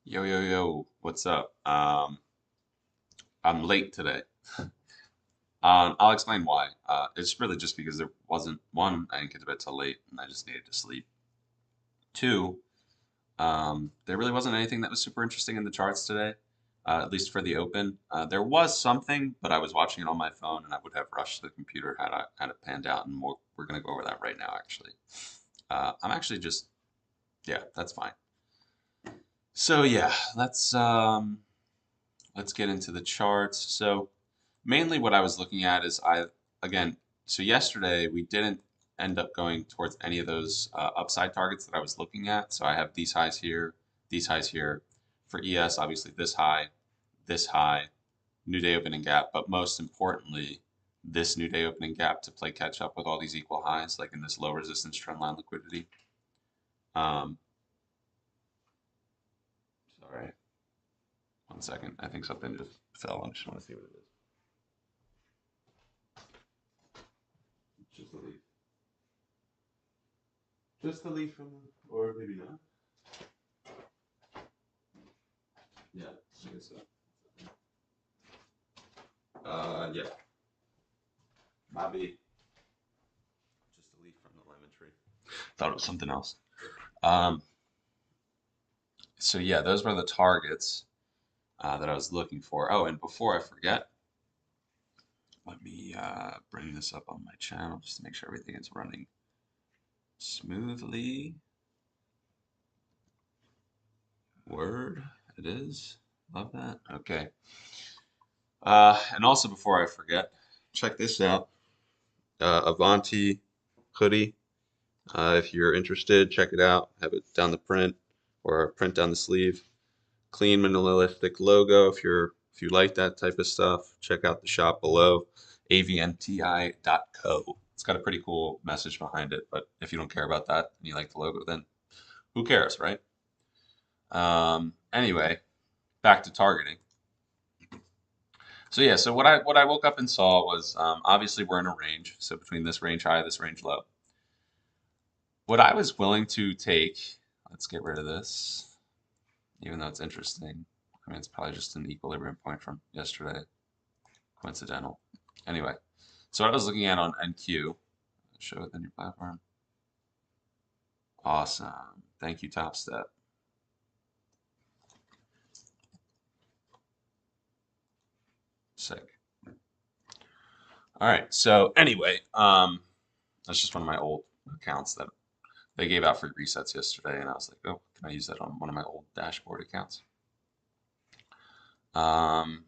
Yo, yo, yo, what's up? I'm late today. I'll explain why. It's really just because there wasn't one, I didn't get to bed till late and I just needed to sleep. Two, there really wasn't anything that was super interesting in the charts today, at least for the open. There was something, but I was watching it on my phone and I would have rushed to the computer had I had it panned out, and we're gonna go over that right now, actually. I'm actually just, yeah, that's fine. So yeah, let's get into the charts. So mainly what I was looking at is again, so yesterday we didn't end up going towards any of those upside targets that I was looking at. So I have these highs here, these highs here. For ES, obviously this high, new day opening gap, but most importantly, this new day opening gap to play catch up with all these equal highs, like in this low resistance trendline liquidity. Um, sorry, one second. I think something just fell. I just want to see what it is. Just a leaf. Just a leaf from, or maybe not. Yeah, I guess so. Yeah, might be just a leaf from the lemon tree. Thought it was something else. Um, so yeah, those were the targets that I was looking for. Oh, and before I forget, let me bring this up on my channel just to make sure everything is running smoothly. Word, it is. Love that. Okay. And also before I forget, check this out. Avanti hoodie. If you're interested, check it out. Have it down the print or print down the sleeve. Clean minimalistic logo. If you like that type of stuff, check out the shop below, avnti.co. It's got a pretty cool message behind it, but if you don't care about that and you like the logo, then who cares, right? Anyway, back to targeting. So yeah, so what I woke up and saw was obviously we're in a range, so between this range high, this range low. What I was willing to take, let's get rid of this, even though it's interesting. I mean, it's probably just an equilibrium point from yesterday, coincidental. Anyway, so what I was looking at on NQ, show it the new platform. Awesome. Thank you, Topstep. Sick. All right. So anyway, that's just one of my old accounts that they gave out free resets yesterday, and I was like, oh, can I use that on one of my old dashboard accounts? Um,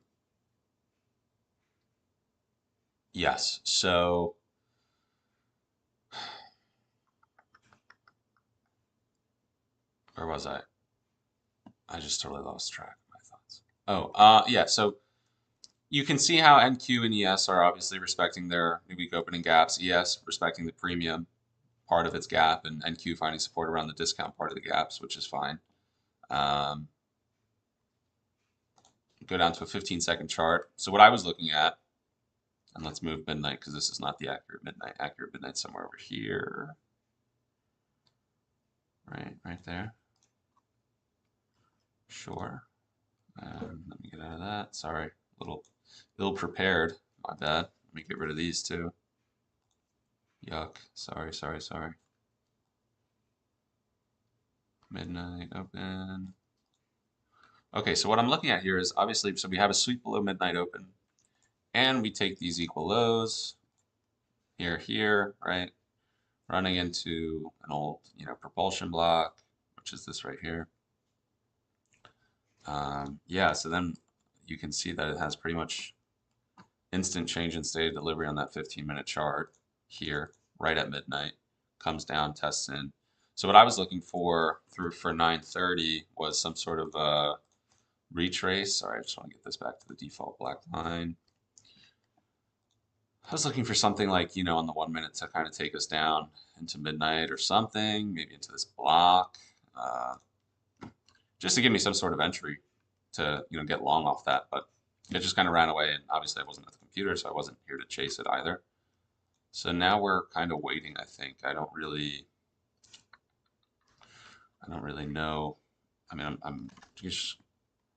yes. So where was I? I just totally lost track of my thoughts. Oh, yeah. So you can see how NQ and ES are obviously respecting their new week opening gaps. ES respecting the premium part of its gap, and NQ finding support around the discount part of the gaps, which is fine. Um, go down to a 15-second chart. So what I was looking at, and let's move midnight because this is not the accurate midnight. Accurate midnight somewhere over here. Right there. Sure. Let me get out of that. Sorry, little ill prepared. My bad. Let me get rid of these too. Yuck. Sorry. Midnight open. Okay, so what I'm looking at here is obviously, so we have a sweep below midnight open, and we take these equal lows here, right? Running into an old, propulsion block, which is this right here. Yeah, so then you can see that it has pretty much instant change in state of delivery on that 15-minute chart here, right at midnight. Comes down, tests in. So what I was looking for for 9:30 was some sort of retrace. Sorry, I just want to get this back to the default black line. I was looking for something like, on the 1 minute to kind of take us down into midnight or something, maybe into this block, just to give me some sort of entry to, get long off that. But it just kind of ran away, and obviously I wasn't at the computer, so I wasn't here to chase it either. So now we're kind of waiting, I think. I don't really know I mean, I'm just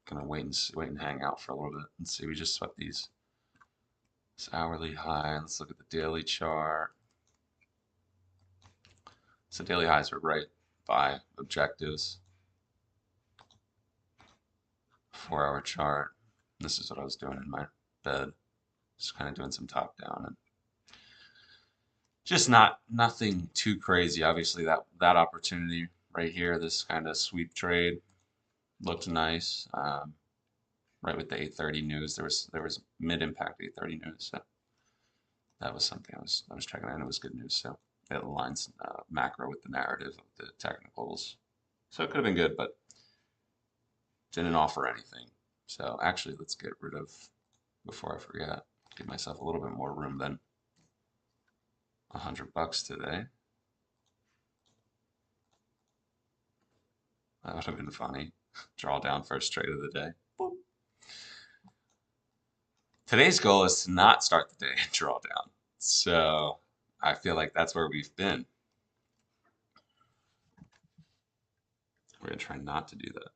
gonna wait and hang out for a little bit and see. We just swept these this hourly high. Let's look at the daily chart. So daily highs are right by objectives. 4-hour chart. This is what I was doing in my bed, just kind of doing some top down and just nothing too crazy. Obviously, that opportunity right here, this kind of sweep trade, looked nice. Right with the 8:30 news, there was mid-impact 8:30 news. So that was something I was checking out. It was good news. So it aligns macro with the narrative of the technicals. So it could have been good, but didn't offer anything. So actually, let's get rid of, before I forget, give myself a little bit more room than $100 today. That would have been funny. Draw down first trade of the day. Boop. Today's goal is to not start the day and draw down. So I feel like that's where we've been. We're going to try not to do that.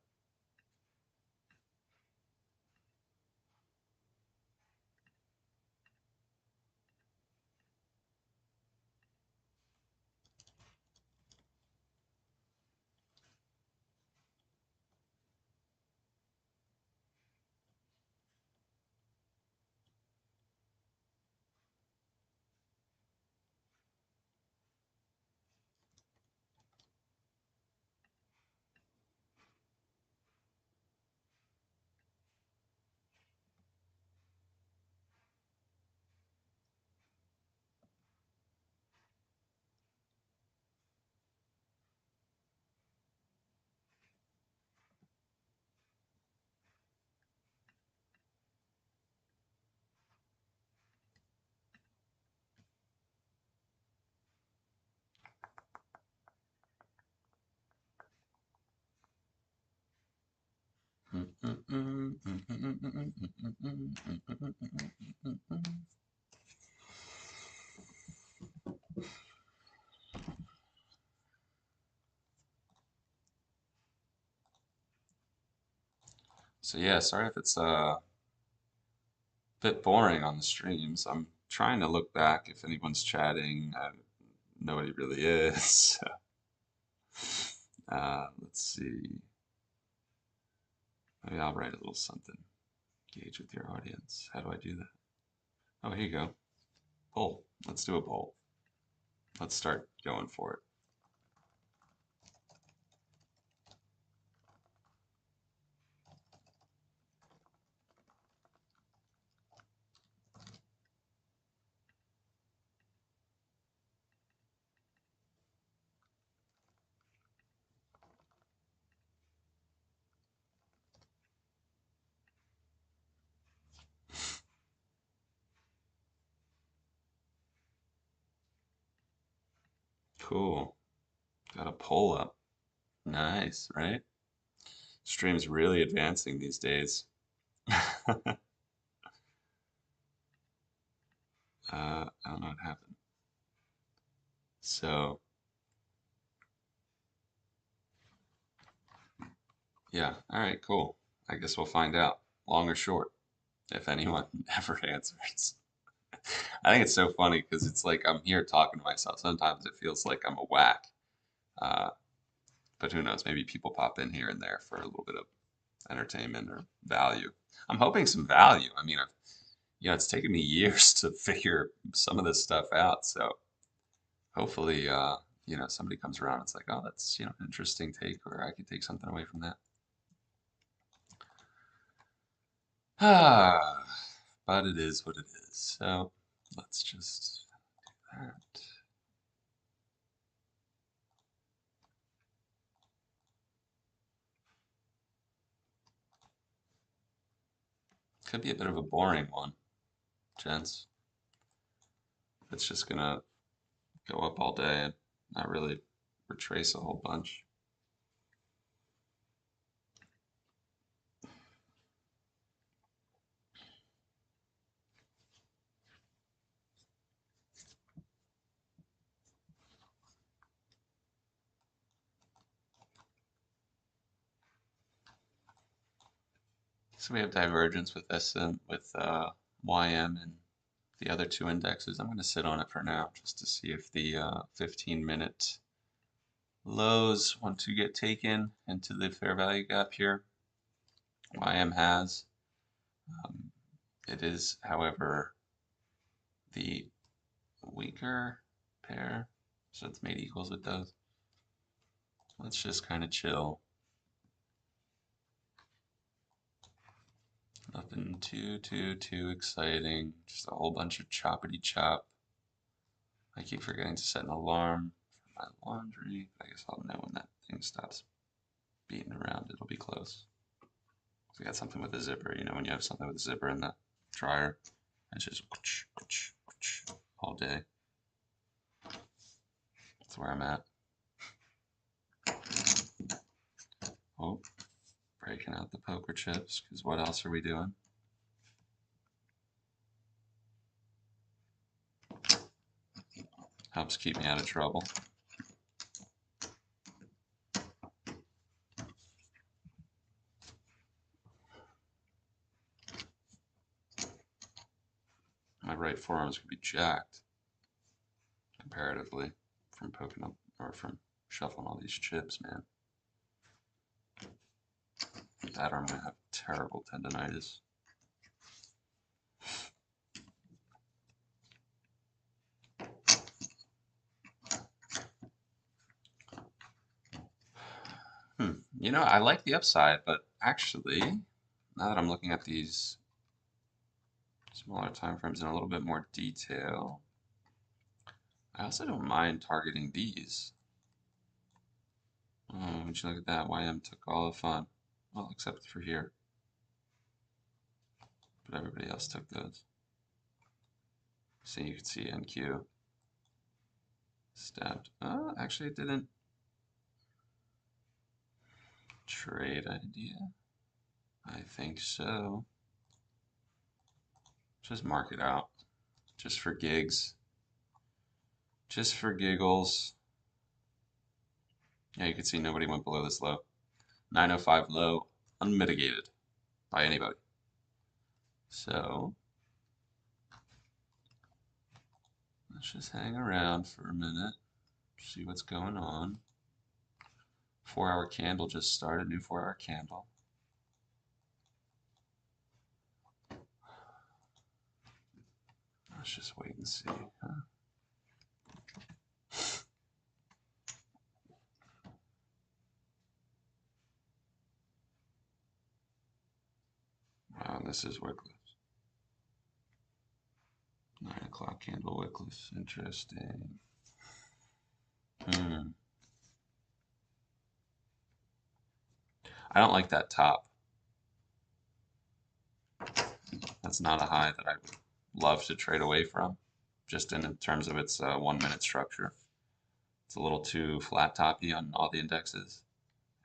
So yeah, sorry if it's a bit boring on the streams. I'm trying to look back if anyone's chatting. Nobody really is. Let's see. Maybe I'll write a little something. Engage with your audience. How do I do that? Oh, here you go. Poll. Let's do a poll. Let's start going for it. Cool. Got a poll up. Nice, right? Stream's really advancing these days. I don't know what happened. So, yeah. All right, cool. I guess we'll find out, long or short, if anyone ever answers. I think it's so funny because it's like I'm here talking to myself. Sometimes it feels like I'm a whack. Uh, but who knows? Maybe people pop in here and there for a little bit of entertainment or value. I'm hoping some value. I mean, it's taken me years to figure some of this stuff out. So hopefully, somebody comes around. It's like, oh, that's, an interesting take, or I could take something away from that. Ah, but it is what it is. So let's just do that. Could be a bit of a boring one, gents. It's just gonna go up all day and not really retrace a whole bunch. So we have divergence with SM, with YM and the other two indexes. I'm going to sit on it for now just to see if the 15-minute lows want to get taken into the fair value gap here. YM has. It is, however, the weaker pair, so it's made equals with those. Let's just kind of chill. Nothing too exciting. Just a whole bunch of choppity chop. I keep forgetting to set an alarm for my laundry. I guess I'll know when that thing stops beating around. It'll be close. We got something with a zipper. You know when you have something with a zipper in the dryer, it's just all day. That's where I'm at. Oh, breaking out the poker chips, because what else are we doing? Helps keep me out of trouble. My right forearm is going to be jacked, comparatively, from poking up, or from shuffling all these chips, man. That arm might have terrible tendonitis. You know, I like the upside, but actually, now that I'm looking at these smaller time frames in a little bit more detail, I also don't mind targeting these. Oh, would you look at that? YM took all the fun. Well, except for here. But everybody else took those. So you can see NQ stabbed. Oh, actually it didn't. Trade idea? I think so. Just mark it out. Just for gigs. Just for giggles. Yeah, you can see nobody went below this low. 905 low, unmitigated by anybody. So let's just hang around for a minute, see what's going on. 4-hour candle just started, new 4-hour candle. Let's just wait and see. Huh? Wow, this is Wycliffe. 9 o'clock candle Wycliffe. Interesting. I don't like that top. That's not a high that I would love to trade away from, just in terms of its 1-minute structure. It's a little too flat toppy on all the indexes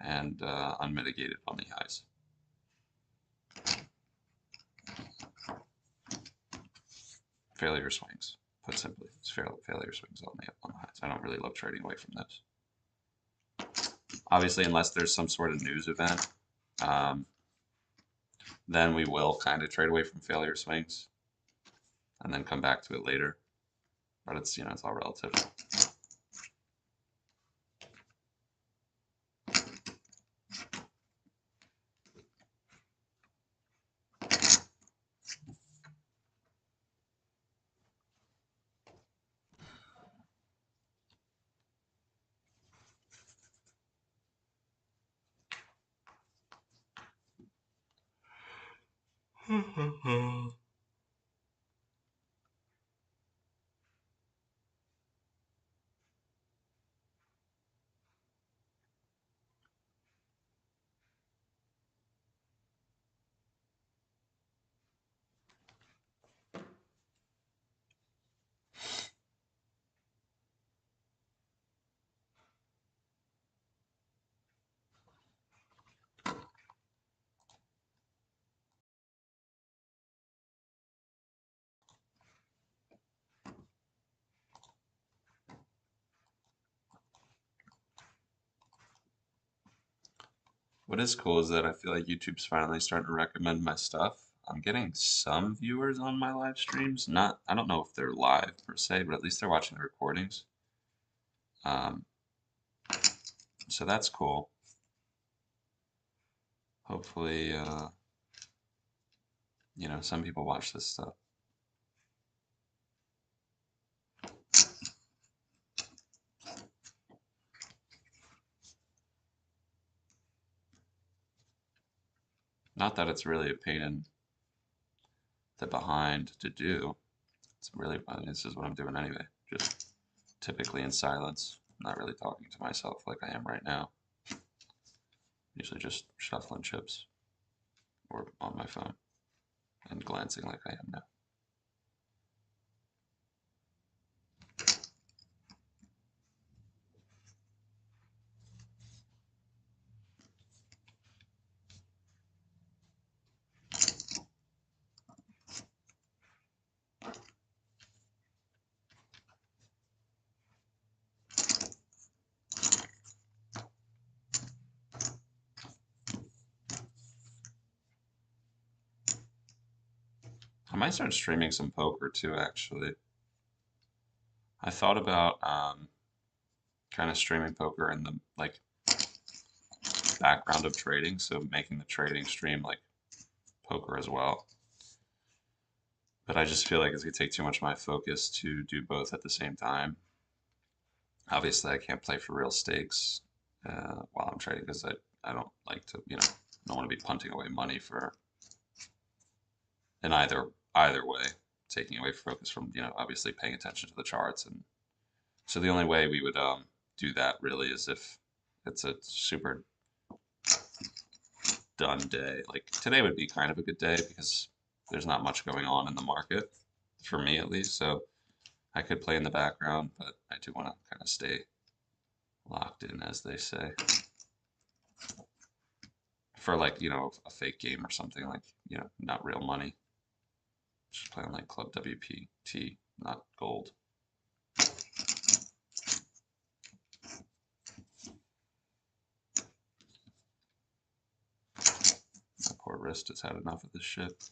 and unmitigated on the highs. Failure swings, put simply. It's failure swings on the highs. I don't really love trading away from those. Obviously, unless there's some sort of news event, then we will kind of trade away from failure swings and then come back to it later. But it's, you know, it's all relative. What is cool is that I feel like YouTube's finally starting to recommend my stuff. I'm getting some viewers on my live streams. Not, I don't know if they're live per se, but at least they're watching the recordings. Um, so that's cool. Hopefully, you know, some people watch this stuff. Not that it's really a pain in the behind to do. It's really, I mean, this is what I'm doing anyway. Just typically in silence, not really talking to myself like I am right now. Usually just shuffling chips or on my phone and glancing like I am now. I might start streaming some poker too, actually. I thought about kind of streaming poker in the like background of trading, so making the trading stream like poker as well. But I just feel like it's gonna take too much of my focus to do both at the same time. Obviously, I can't play for real stakes while I'm trading because I don't like to, you know, I don't want to be punting away money for in either way, taking away focus from, you know, obviously paying attention to the charts. And so the only way we would do that really is if it's a super done day. Like today would be kind of a good day because there's not much going on in the market, for me at least. So I could play in the background, but I do want to kind of stay locked in, as they say, for like, you know, a fake game or something like, you know, not real money. Just playing like Club WPT, not gold. My poor wrist has had enough of this shit.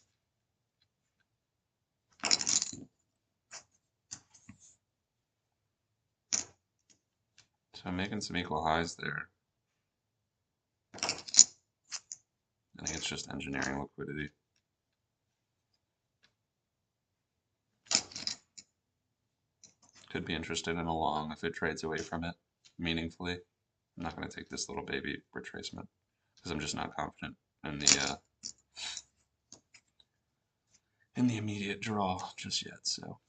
So I'm making some equal highs there. I think it's just engineering liquidity. Could be interested in a long if it trades away from it meaningfully. I'm not going to take this little baby retracement because I'm just not confident in the immediate draw just yet. So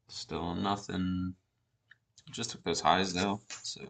still nothing. Just took those highs though, so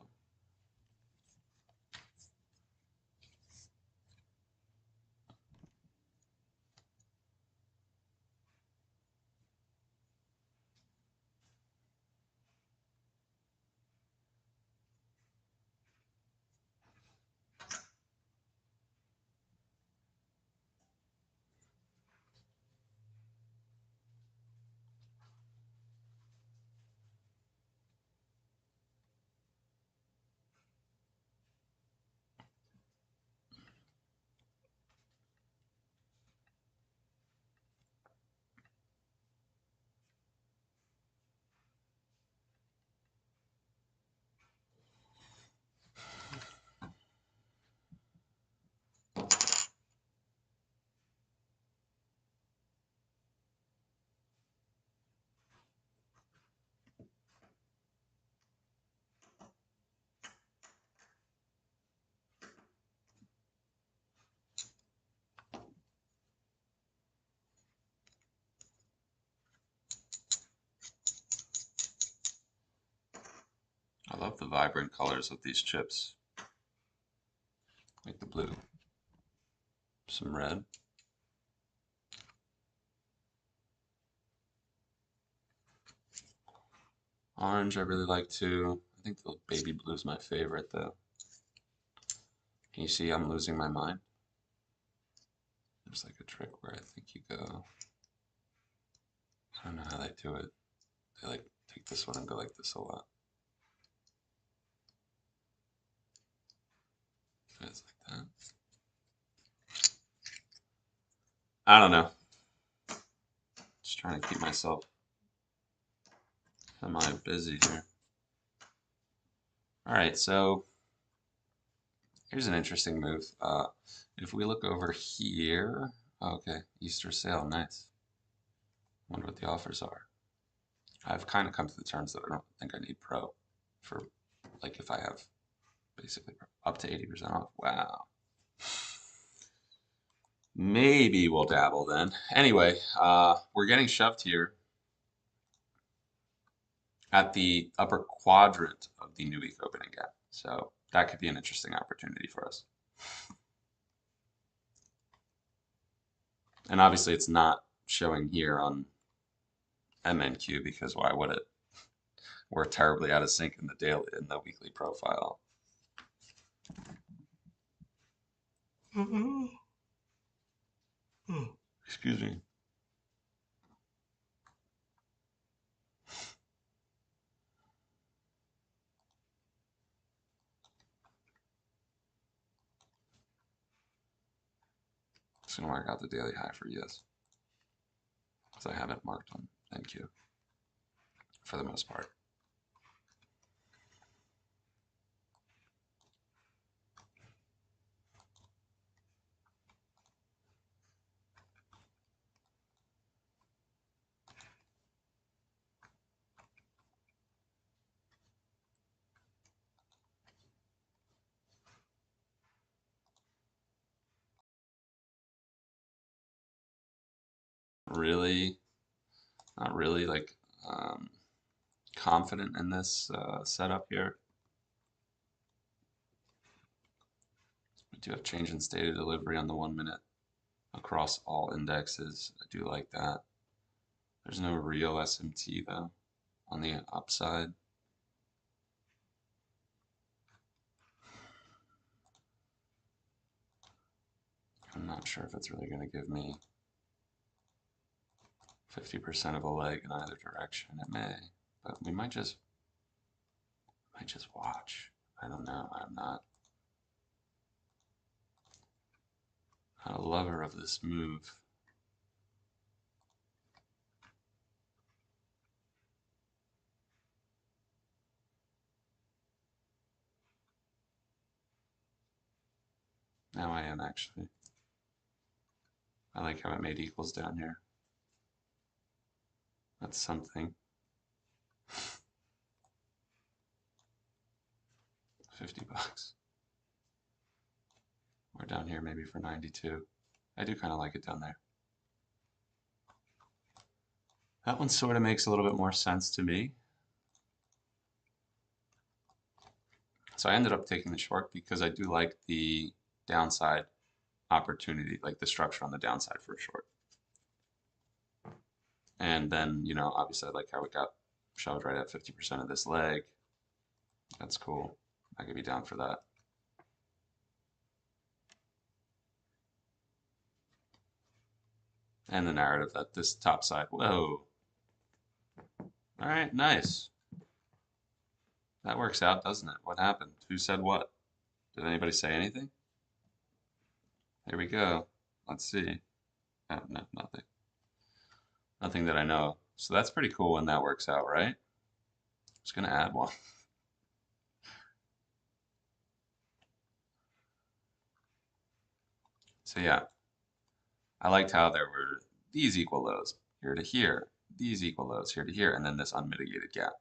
vibrant colors of these chips, like the blue, some red. Orange I really like too. I think the baby blue is my favorite though. Can you see I'm losing my mind? There's like a trick where I think you go. I don't know how they do it. They like take this one and go like this a lot. It's like that. I don't know. Just trying to keep myself semi-busy here. All right, so here's an interesting move. If we look over here, okay, Easter sale, nice. Wonder what the offers are. I've kind of come to the terms that I don't think I need Pro for, like, if I have basically up to 80% off. Wow. Maybe we'll dabble then. Anyway, we're getting shoved here at the upper quadrant of the new week opening gap. So that could be an interesting opportunity for us. And obviously it's not showing here on MNQ because why would it? We're terribly out of sync in the weekly profile. Excuse me. Just gonna mark out the daily high for yes, because I have it marked on NQ for the most part. Really, not really like confident in this setup here. We do have change in state of delivery on the 1 minute across all indexes. I do like that. There's no real SMT though on the upside. I'm not sure if it's really going to give me 50% of a leg in either direction. It may, but we might just watch. I don't know. I'm not a lover of this move. Now I am actually. I like how it made equals down here. That's something. 50 bucks. Or down here maybe for 92. I do kind of like it down there. That one sort of makes a little bit more sense to me. So I ended up taking the short because I do like the downside opportunity, like the structure on the downside for a short. And then, you know, obviously I like how it got shoved right at 50% of this leg. That's cool. I could be down for that. And the narrative that this top side, whoa. All right, nice. That works out, doesn't it? What happened? Who said what? Did anybody say anything? Here we go. Let's see. Oh, no, nothing. Nothing that I know. So that's pretty cool when that works out, right? Just gonna add one. So yeah, I liked how there were these equal lows here to here, these equal lows here to here, and then this unmitigated gap.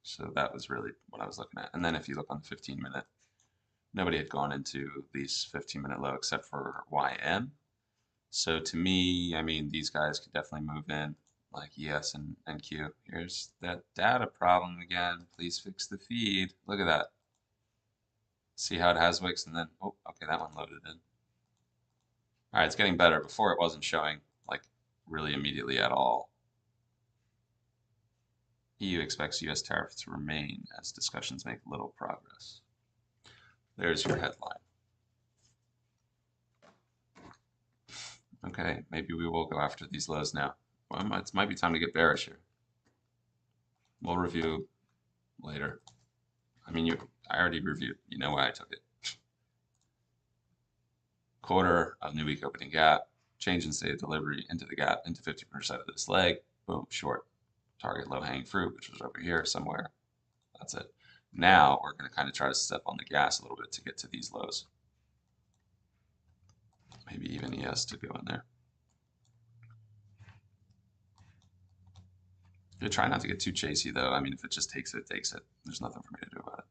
So that was really what I was looking at. And then if you look on the 15-minute, nobody had gone into these 15-minute low except for YM. So to me, I mean, these guys could definitely move in. like ES and NQ. Here's that data problem again. Please fix the feed. Look at that. See how it has wicks and then, oh, okay, that one loaded in. All right, it's getting better. Before it wasn't showing like really immediately at all. EU expects US tariff to remain as discussions make little progress. There's your headline. Okay, maybe we will go after these lows now. Well, it might be time to get bearish here. We'll review later. I mean, I already reviewed. You know why I took it. Quarter of new week opening gap, change in state of delivery into the gap, into 50% of this leg. Boom, short. Target low hanging fruit, which was over here somewhere. That's it. Now we're going to kind of try to step on the gas a little bit to get to these lows. Maybe even ES to go in there. Good. Try not to get too chasey though. I mean, if it just takes it, it takes it. There's nothing for me to do about it.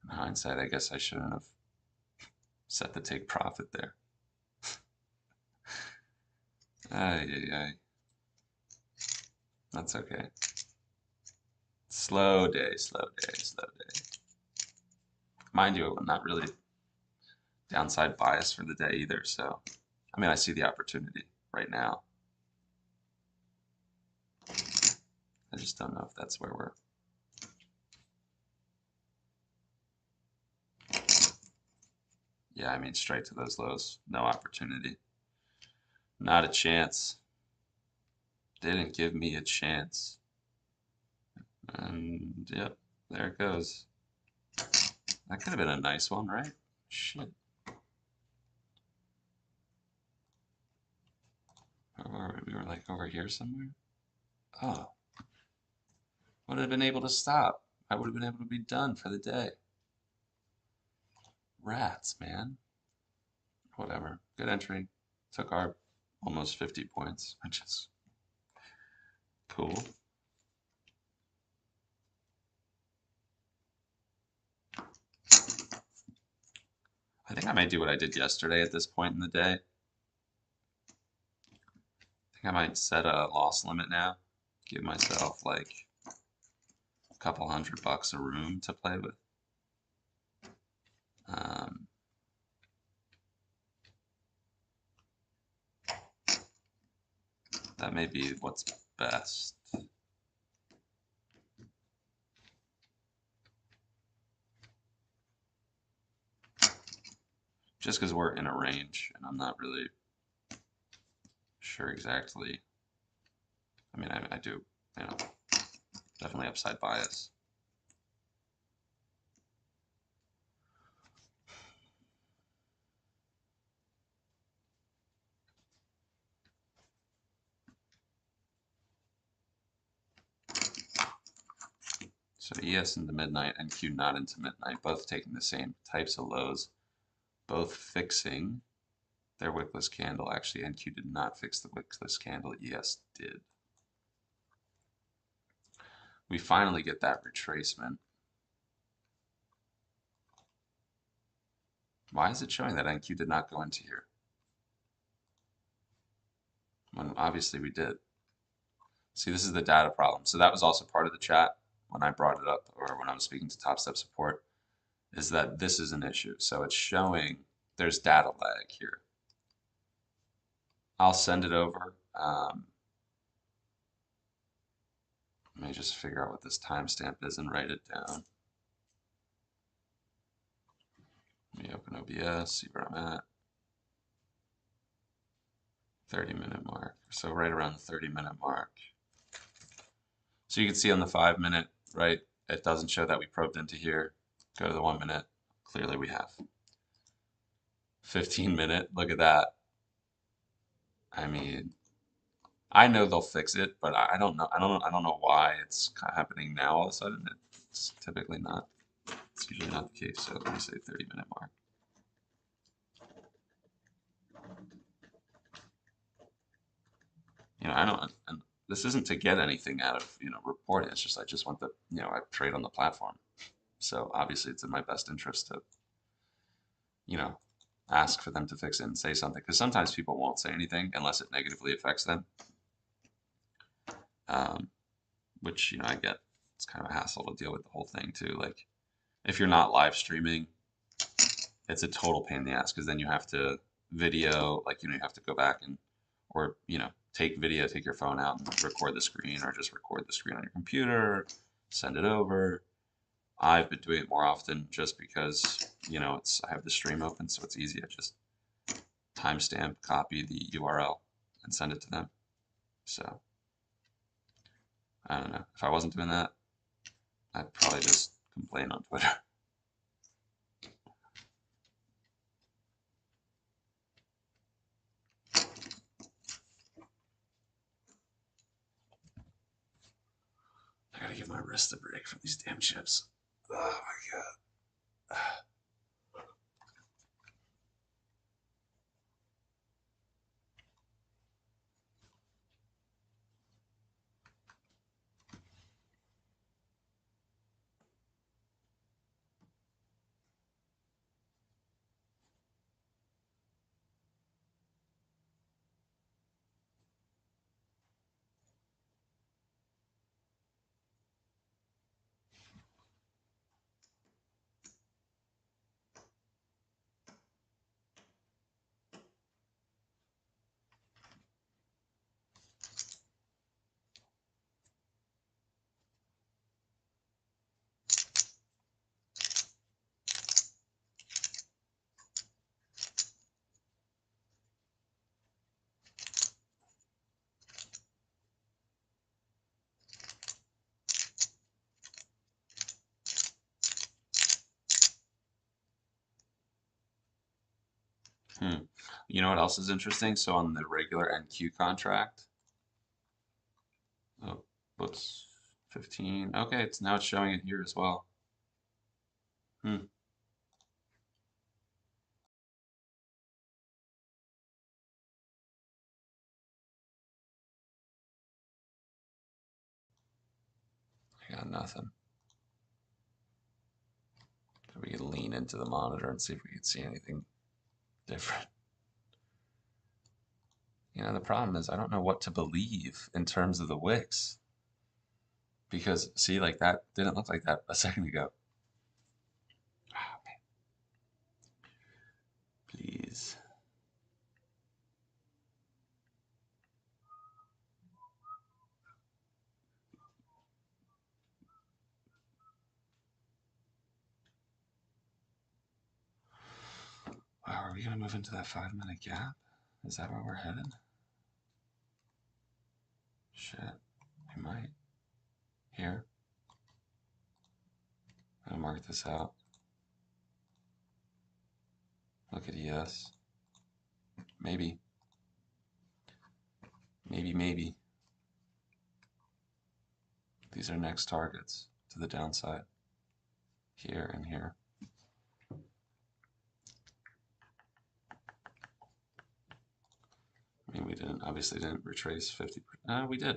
In hindsight, I guess I shouldn't have set the take profit there. Ay. That's okay. Slow day, slow day, slow day. Mind you, I'm not really downside bias for the day either, so I mean, I see the opportunity right now. I just don't know if that's where we're. Yeah, I mean, straight to those lows, no opportunity. Not a chance. Didn't give me a chance. And yep, there it goes. That could have been a nice one, right? Shit. We were like over here somewhere. Oh. Would have been able to stop. I would have been able to be done for the day. Rats, man. Whatever. Good entry. Took our almost 50 points, which is cool. I think I might do what I did yesterday at this point in the day. I think I might set a loss limit now. Give myself like a couple $100 a room to play with. That may be what's best. Just because we're in a range and I'm not really sure exactly. I mean, I do, you know, definitely upside bias. So ES into midnight and Q not into midnight, both taking the same types of lows, both fixing their wickless candle. Actually, NQ did not fix the wickless candle, ES did. We finally get that retracement. Why is it showing that NQ did not go into here? When obviously we did. See, this is the data problem. So that was also part of the chat when I brought it up, or when I was speaking to Topstep support, is that this is an issue. So it's showing there's data lag here. I'll send it over. Let me just figure out what this timestamp is and write it down. Let me open OBS, see where I'm at. 30-minute mark. So right around the 30-minute mark. So you can see on the 5-minute, right, it doesn't show that we probed into here. Go to the 1-minute. Clearly we have. 15-minute, look at that. I mean, I know they'll fix it, but I don't know. I don't know why it's happening now all of a sudden. It's typically not. It's usually not the case. So let me say 30-minute mark. You know, this isn't to get anything out of, reporting. It's just I just want the, I trade on the platform. So obviously it's in my best interest to, you know, ask for them to fix it and say something, because sometimes people won't say anything unless it negatively affects them. Which, I get. It's kind of a hassle to deal with the whole thing too. Like if you're not live streaming, it's a total pain in the ass because then you have to video, like, you have to go back and, or, take video, take your phone out and record the screen, or just record the screen on your computer, send it over. I've been doing it more often just because, I have the stream open, so it's easy. I just timestamp, copy the URL, and send it to them. So, I don't know. If I wasn't doing that, I'd probably just complain on Twitter. I gotta give my wrist a break from these damn chips. Oh my god. You know what else is interesting? So on the regular NQ contract, oh, whoops, 15. Okay, it's showing it here as well. I got nothing. So we can lean into the monitor and see if we can see anything different. The problem is I don't know what to believe in terms of the wicks. Because, see, like that didn't look like that a second ago. Oh, man. Please. Wow, are we going to move into that 5-minute gap? Is that where we're headed? Shit. We might. Here. I'm gonna mark this out. Look at ES. Maybe. Maybe. These are next targets to the downside. Here and here. I mean, we obviously didn't retrace 50%. We did.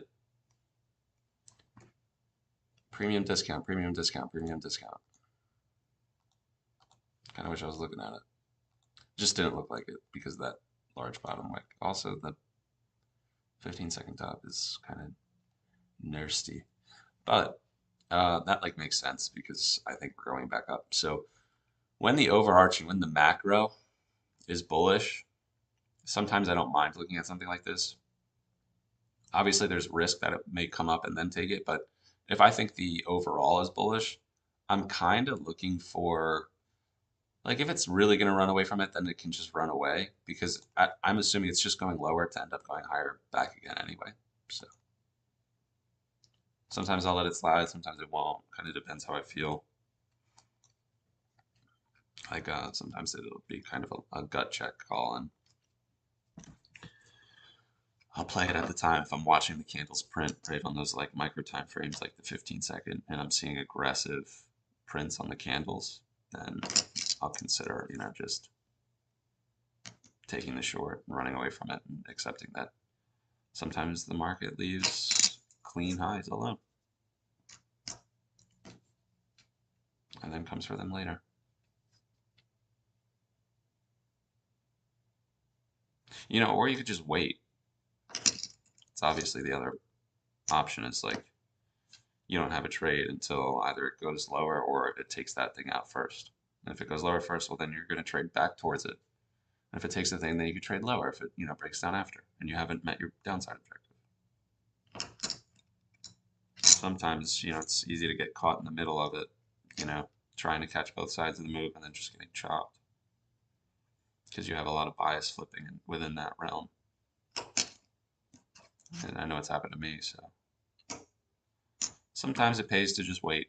Premium discount. Kind of wish I was looking at it. Just didn't look like it because of that large bottom wick. Also, the 15-second top is kind of nasty. But that makes sense because I think we're going back up. So when the macro is bullish, sometimes I don't mind looking at something like this. Obviously, there's risk that it may come up and then take it, but if I think the overall is bullish, I'm kind of looking for, like, if it's really going to run away from it, then it can just run away because I'm assuming it's just going lower to end up going higher back again anyway. So sometimes I'll let it slide, sometimes it won't. Kind of depends how I feel. Like sometimes it'll be kind of a gut check call, and I'll play it at the time. If I'm watching the candles print right on those like micro time frames, like the 15-second, and I'm seeing aggressive prints on the candles, then I'll consider, just taking the short and running away from it and accepting that sometimes the market leaves clean highs alone. And then comes for them later. You know, or you could just wait. It's obviously the other option is like you don't have a trade until either it goes lower or it takes that thing out first. And if it goes lower first, well, then you're going to trade back towards it. And if it takes the thing, then you can trade lower if it, you know, breaks down after and you haven't met your downside objective. Sometimes, you know, it's easy to get caught in the middle of it, you know, trying to catch both sides of the move and then just getting chopped because you have a lot of bias flipping within that realm. And I know it's happened to me, so sometimes it pays to just wait.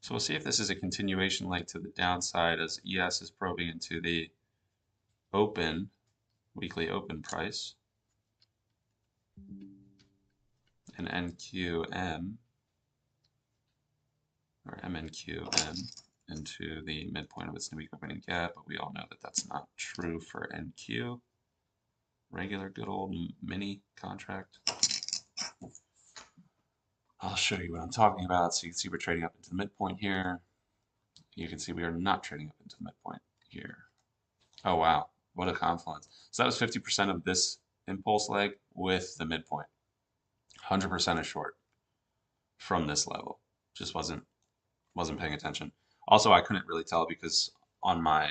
So we'll see if this is a continuation leg to the downside as ES is probing into the open, weekly open price. And NQM, or MNQM, into the midpoint of its new week opening gap, but we all know that that's not true for NQ. Regular good old mini contract. I'll show you what I'm talking about so you can see we're trading up into the midpoint here. You can see we are not trading up into the midpoint here. Oh wow, what a confluence. So that was 50% of this impulse leg with the midpoint. 100% a short from this level. Just wasn't paying attention. Also, I couldn't really tell because on my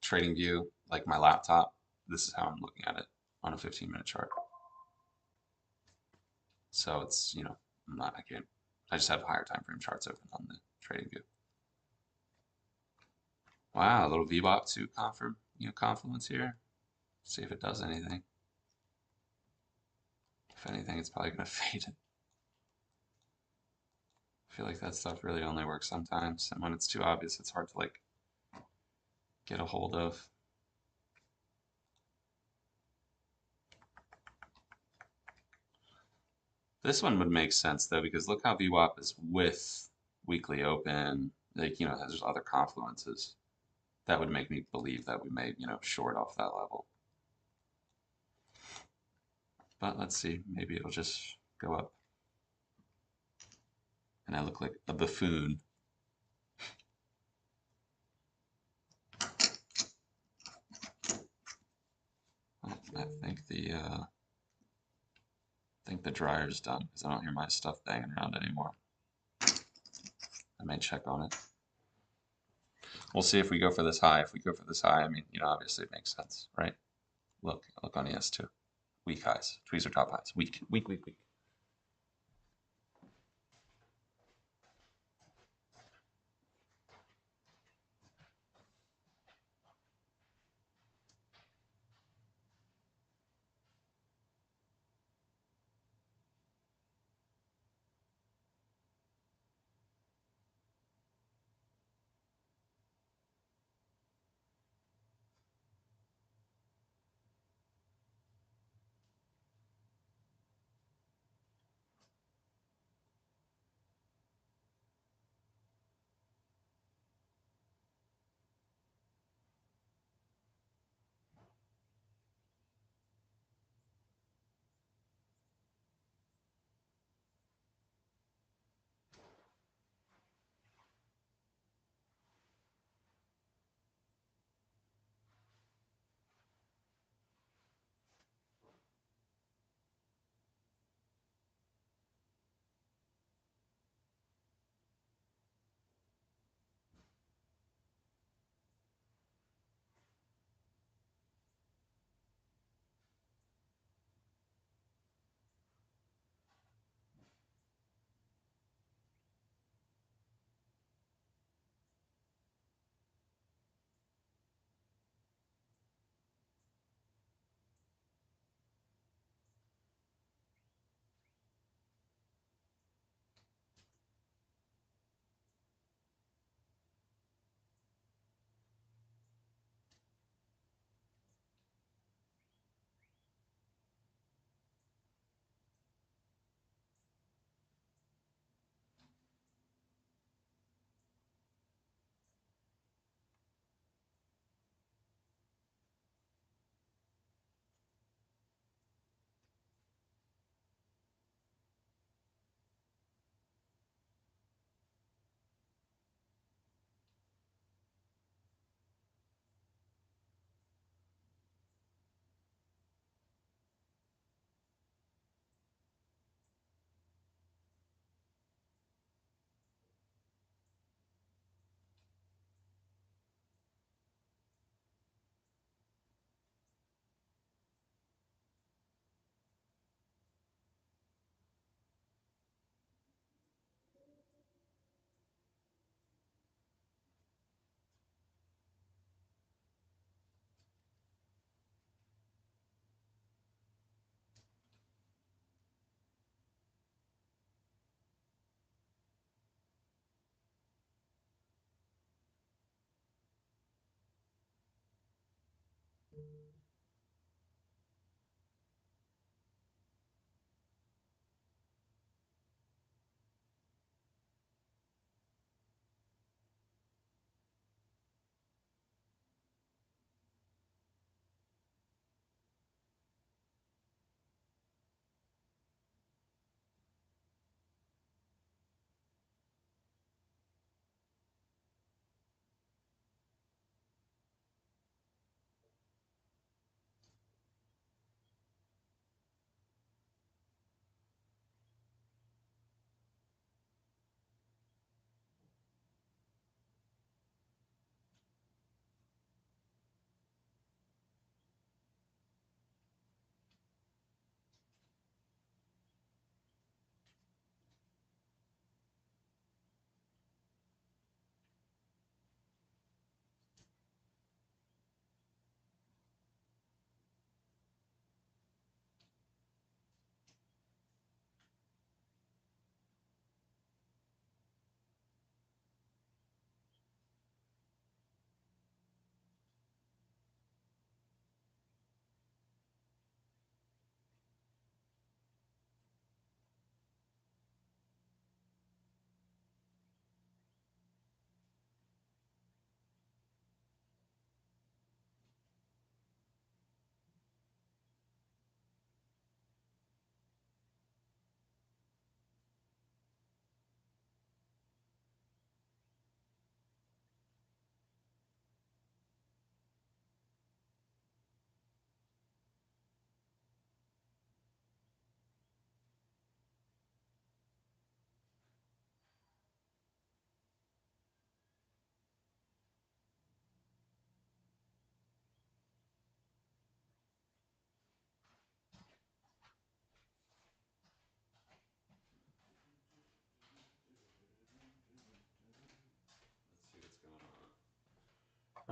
trading view, like my laptop, this is how I'm looking at it on a 15-minute chart. So it's, you know, I just have higher time frame charts open on the trading view. Wow, a little VWAP to confluence here. See if it does anything. If anything, it's probably gonna fade it. I feel like that stuff really only works sometimes, and when it's too obvious, it's hard to like get a hold of. This one would make sense though, because look how VWAP is with weekly open. Like, you know, there's other confluences. That would make me believe that we may, you know, short off that level. But let's see, maybe it'll just go up. And I look like a buffoon. I think the dryer's done because I don't hear my stuff banging around anymore. I may check on it. We'll see if we go for this high. If we go for this high, I mean, you know, obviously it makes sense, right? Look on ES2. Weak highs. Tweezer top highs. Weak.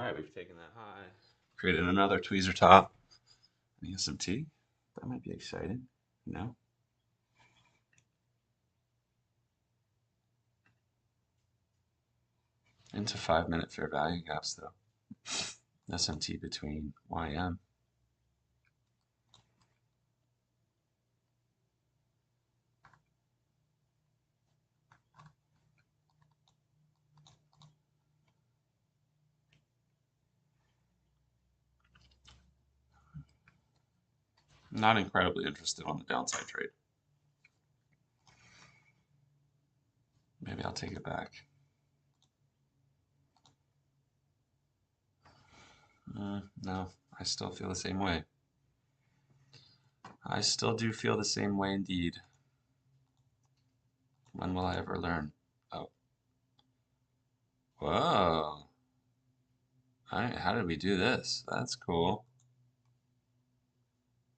right, we've taken that high, created another tweezer top, and SMT. That might be exciting, no? Into 5-minute fair value gaps though. SMT between YM. Not incredibly interested on the downside trade. Maybe I'll take it back. No, I still feel the same way. I still do feel the same way indeed. When will I ever learn? Oh. Whoa. Alright, how did we do this? That's cool.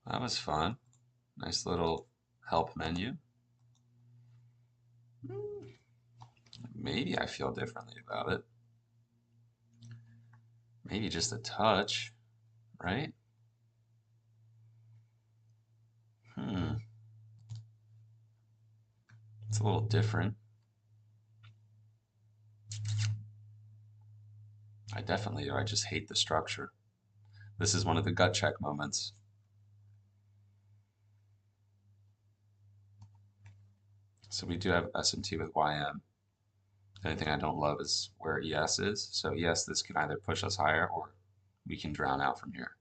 That was fun. Nice little help menu. Maybe I feel differently about it. Maybe just a touch, right? It's a little different. I definitely do. I just hate the structure. This is one of the gut check moments. So we do have SMT with YM. The only thing I don't love is where ES is. So yes, this can either push us higher or we can drown out from here.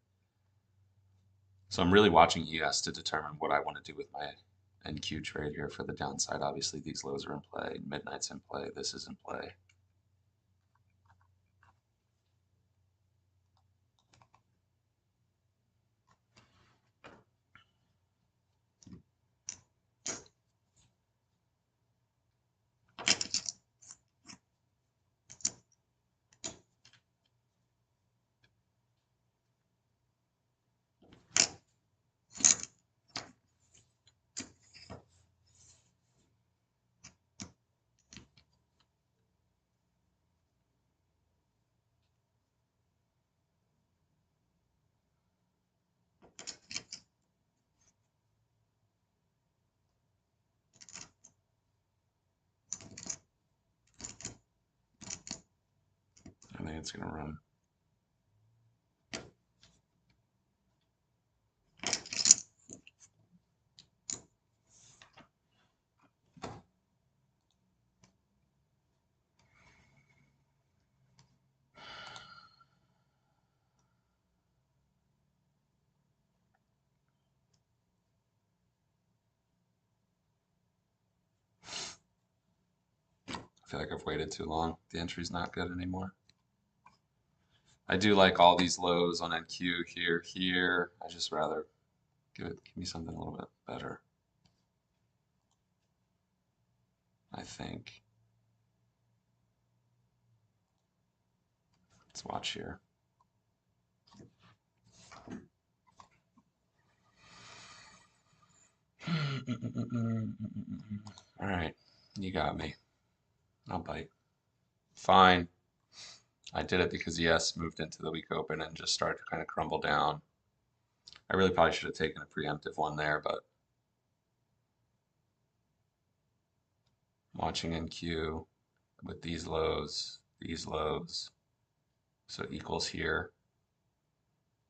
So I'm really watching ES to determine what I want to do with my NQ trade here for the downside. Obviously these lows are in play, midnight's in play, this is in play. I think it's gonna run. I feel like I've waited too long. The entry's not good anymore. I do like all these lows on NQ here, here. I just rather give me something a little bit better. I think. Let's watch here. All right, you got me. I'll bite. Fine. I did it because ES moved into the week open and just started to kind of crumble down. I really probably should have taken a preemptive one there, but watching NQ with these lows, so equals here.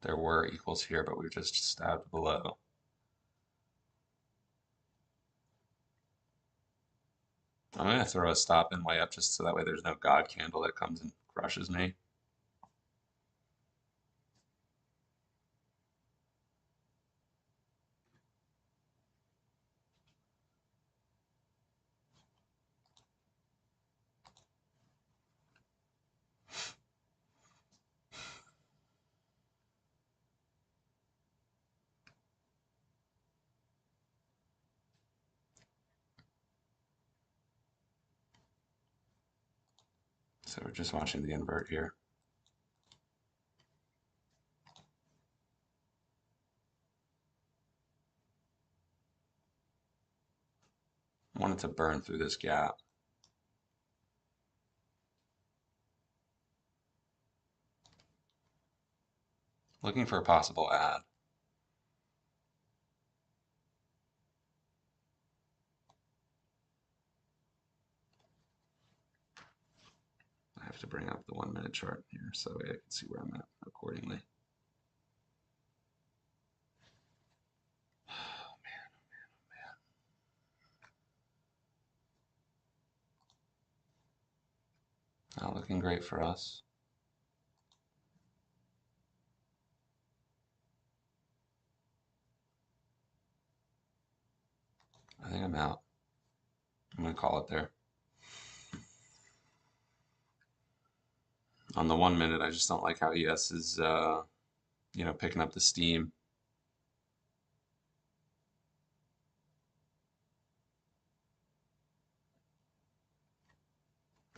There were equals here, but we were just stabbed below. I'm going to throw a stop in way up just so that way there's no God candle that comes and crushes me. So we're just watching the invert here. I wanted to burn through this gap. Looking for a possible add. I have to bring up the 1 minute chart here so I can see where I'm at accordingly. Oh man, oh man. Not looking great for us. I think I'm out. I'm gonna call it there. On the 1 minute, I just don't like how ES is, picking up the steam.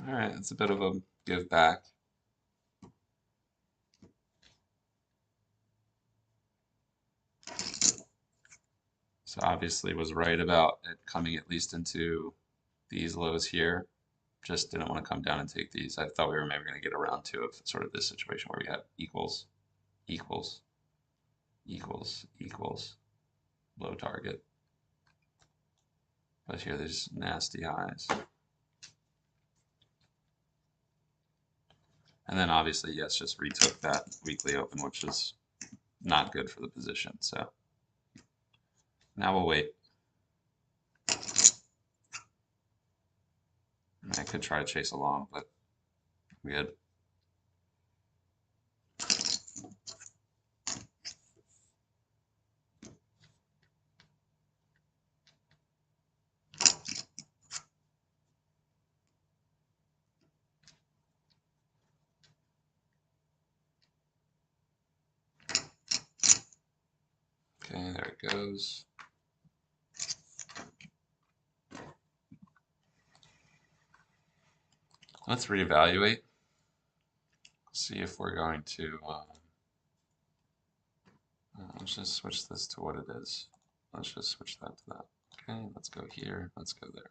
All right, it's a bit of a give back. So obviously was right about it coming at least into these lows here. Just didn't want to come down and take these. I thought we were maybe going to get around to of sort of this situation where we have equals, equals, equals, equals, low target. But here there's nasty highs. And then obviously, yes, just retook that weekly open, which is not good for the position. So now we'll wait. I could try to chase along, but we had. Okay, there it goes. Let's reevaluate. See if we're going to. Let's just switch this to what it is. Let's just switch that to that. Okay, let's go here. Let's go there.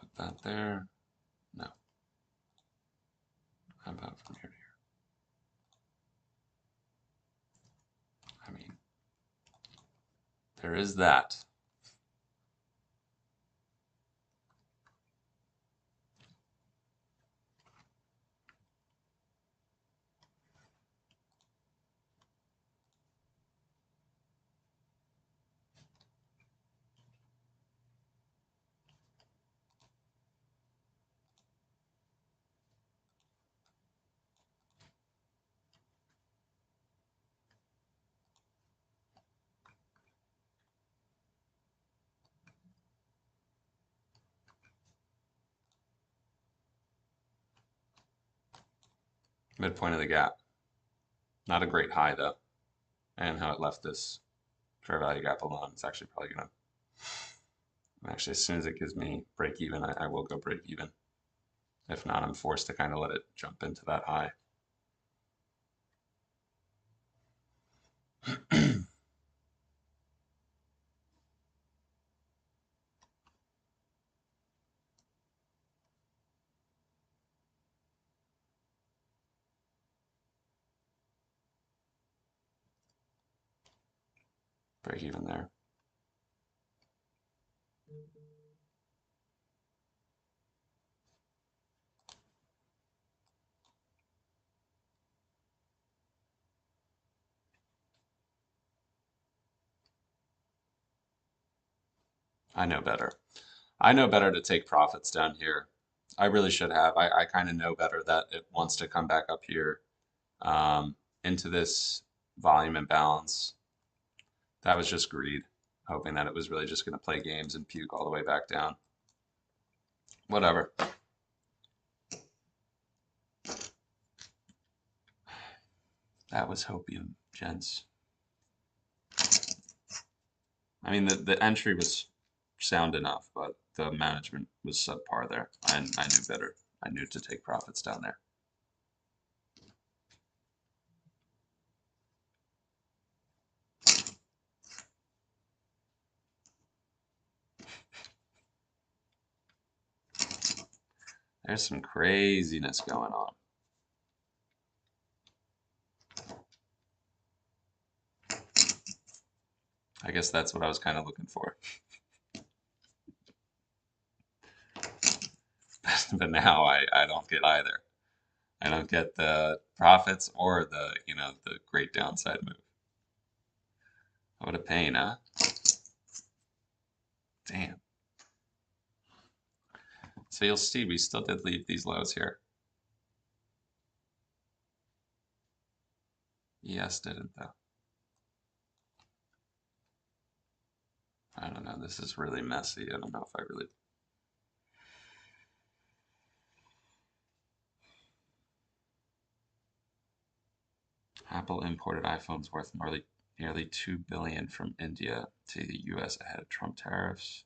Put that there. No. How about from here to here? I mean, there is that. Midpoint of the gap. Not a great high though. And how it left this fair value gap alone, it's actually probably gonna. Actually, as soon as it gives me break even, I will go break even. If not, I'm forced to kind of let it jump into that high. Break even there. I know better. I know better to take profits down here. I really should have. I kind of know better that it wants to come back up here into this volume imbalance. That was just greed, hoping that it was really just going to play games and puke all the way back down. Whatever. That was hopium, gents. I mean, the entry was sound enough, but the management was subpar there. I knew better. I knew to take profits down there. There's some craziness going on. I guess that's what I was kind of looking for. But now I don't get either. I don't get the profits or the, the great downside move. What a pain, huh? Damn. So you'll see we still did leave these lows here. Yes, didn't though. I don't know. This is really messy. I don't know if I really. Apple imported iPhones worth nearly $2 billion from India to the US ahead of Trump tariffs.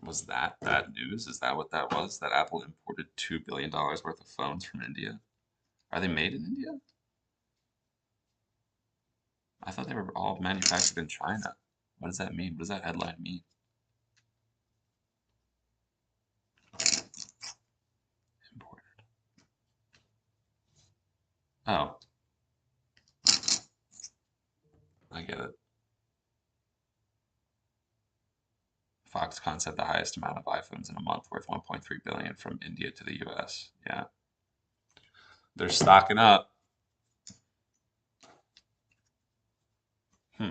Was that bad news? Is that what that was? That Apple imported $2 billion worth of phones from India? Are they made in India? I thought they were all manufactured in China. What does that mean? What does that headline mean? Imported. Oh. I get it. Foxconn said the highest amount of iPhones in a month worth 1.3 billion from India to the US. Yeah. They're stocking up. Hmm.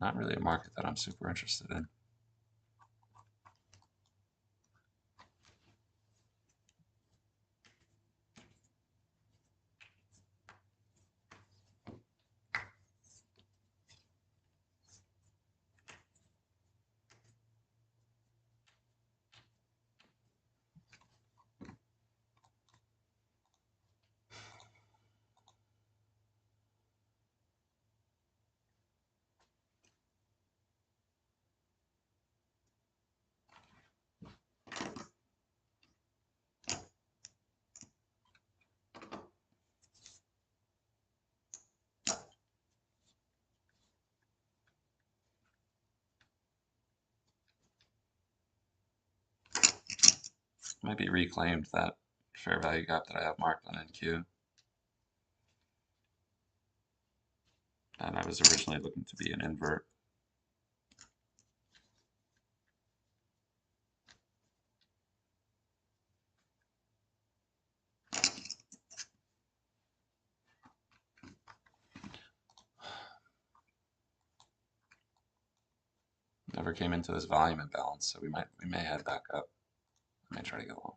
Not really a market that I'm super interested in. Might be reclaimed, that fair value gap that I have marked on NQ. And I was originally looking to be an invert. Never came into this volume imbalance, so we may head back up. I may try to get long.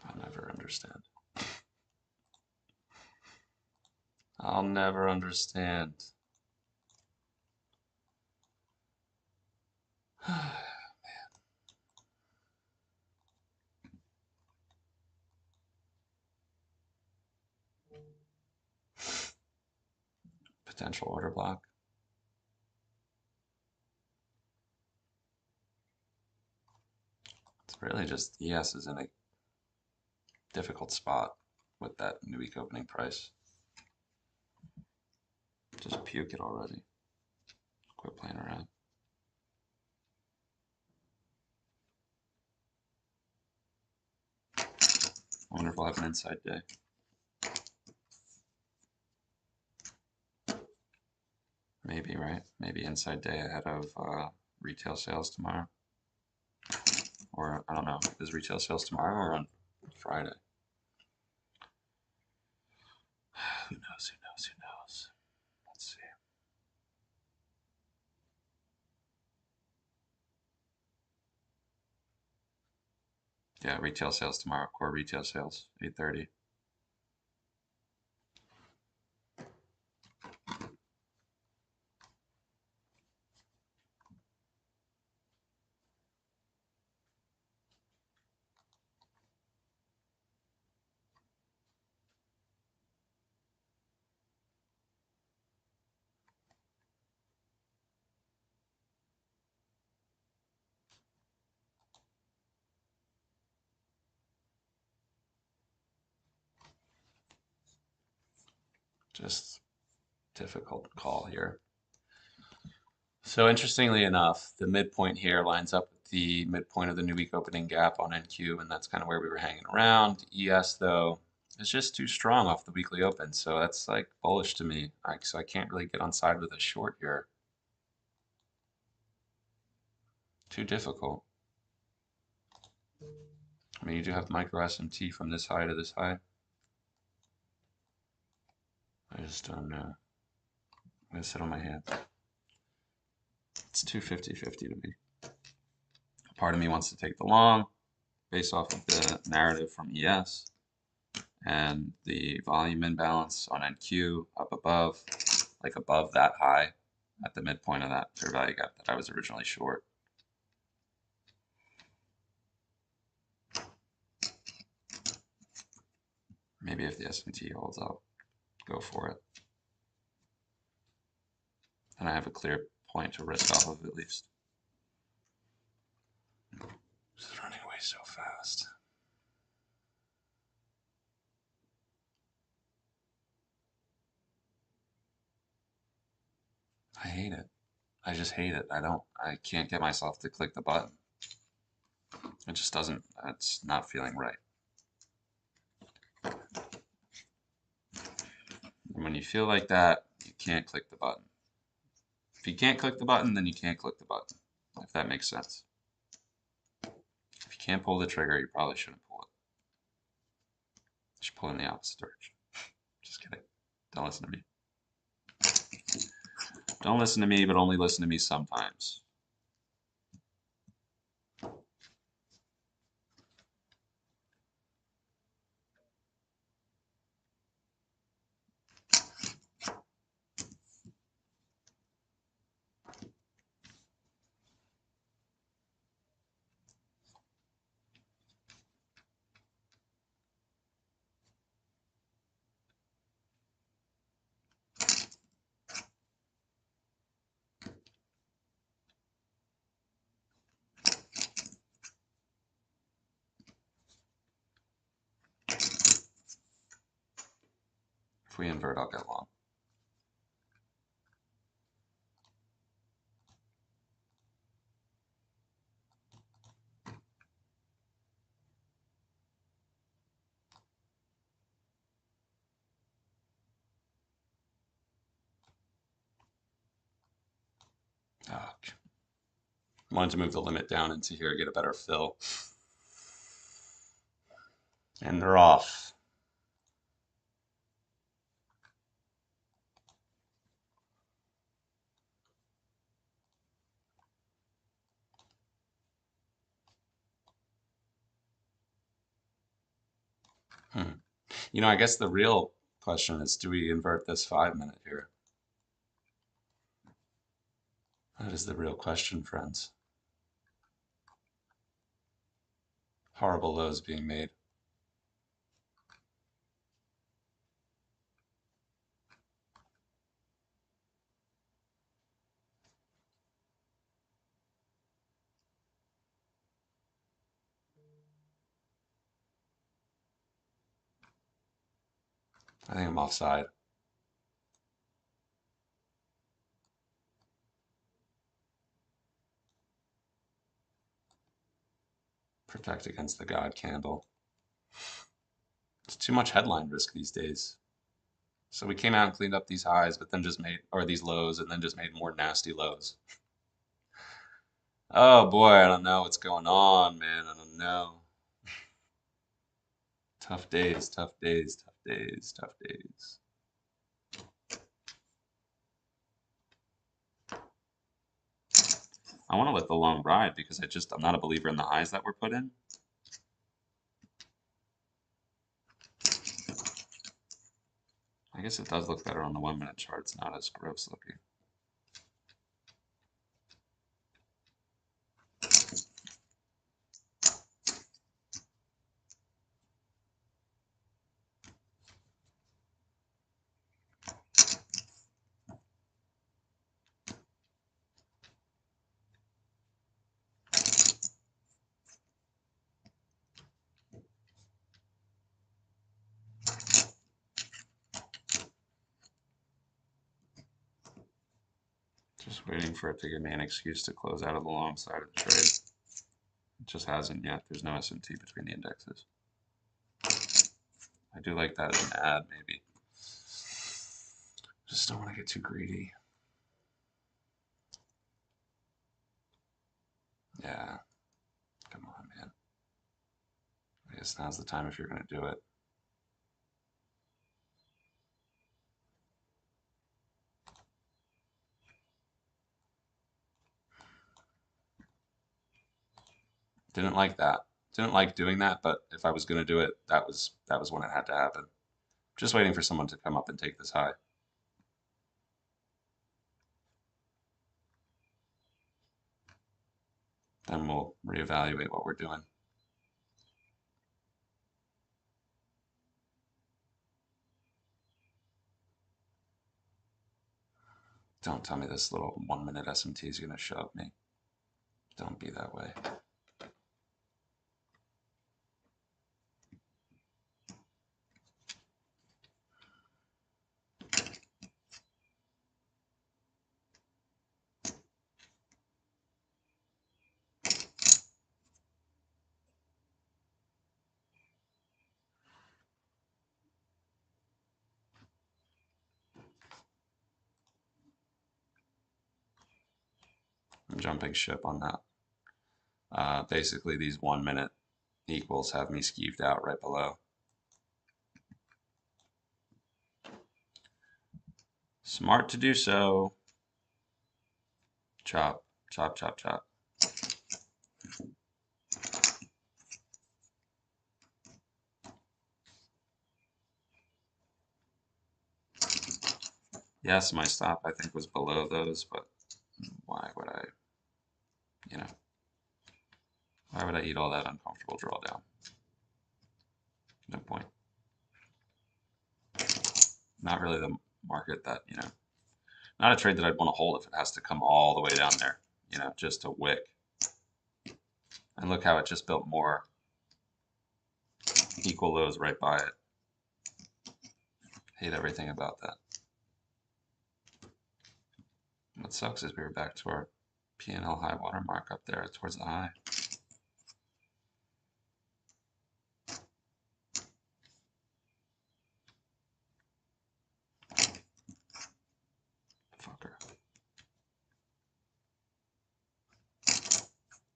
I'll never understand. I'll never understand. Potential order block. It's really just ES is in a difficult spot with that new week opening price. Just puke it already. Quit playing around. I wonder if we'll have an inside day. Maybe, right? Maybe inside day ahead of retail sales tomorrow. Or, I don't know, is retail sales tomorrow or on Friday? Who knows, who knows, who knows? Let's see. Yeah, retail sales tomorrow, core retail sales, 8:30. Just difficult call here. So interestingly enough, the midpoint here lines up with the midpoint of the new week opening gap on NQ, and that's kind of where we were hanging around. ES, though, is just too strong off the weekly open, so that's like bullish to me. So I can't really get on side with a short here. Too difficult. I mean, you do have micro SMT from this high to this high. I just don't know. I'm gonna sit on my hands. It's too 50-50 to me. Part of me wants to take the long based off of the narrative from ES and the volume imbalance on NQ up above, like above that high at the midpoint of that fair value gap that I was originally short. Maybe if the SMT holds up, go for it. And I have a clear point to risk off of at least. It's running away so fast. I hate it. I just hate it. I can't get myself to click the button. It just doesn't, it's not feeling right. And when you feel like that, you can't click the button. If you can't click the button, then you can't click the button, if that makes sense. If you can't pull the trigger, you probably shouldn't pull it. You should pull in the opposite direction. Just kidding. Don't listen to me. Don't listen to me, but only listen to me sometimes. If we invert, I'll get long. Oh, wanted to move the limit down into here, get a better fill. And they're off. You know, I guess the real question is, do we invert this 5-minute here? That is the real question, friends. Horrible lows being made. I think I'm offside. Protect against the God candle. It's too much headline risk these days. So we came out and cleaned up these highs, but then just made, or these lows, and then just made more nasty lows. Oh boy, I don't know what's going on, man. I don't know. Tough days, tough days, tough days, tough days. I want to let the long ride because I'm not a believer in the highs that were put in. I guess it does look better on the 1-minute chart. It's not as gross looking. Just waiting for it to give me an excuse to close out of the long side of the trade. It just hasn't yet. There's no SMT between the indexes. I do like that as an ad, maybe. Just don't want to get too greedy. Yeah. Come on, man. I guess now's the time if you're going to do it. Didn't like that. Didn't like doing that, but if I was going to do it, that was when it had to happen. Just waiting for someone to come up and take this high. Then we'll reevaluate what we're doing. Don't tell me this little 1 minute SMT is going to shove me. Don't be that way. I'm jumping ship on that. Basically, these 1 minute equals have me skeeved out right below. Smart to do so. Chop, chop, chop, chop. Yes, my stop I think was below those, but why would I, why would I eat all that uncomfortable drawdown? No point. Not really the market that, not a trade that I'd want to hold if it has to come all the way down there, just to wick. And look how it just built more equal lows right by it. Hate everything about that. What sucks is we were back to our P&L high water mark up there towards the high. Fucker.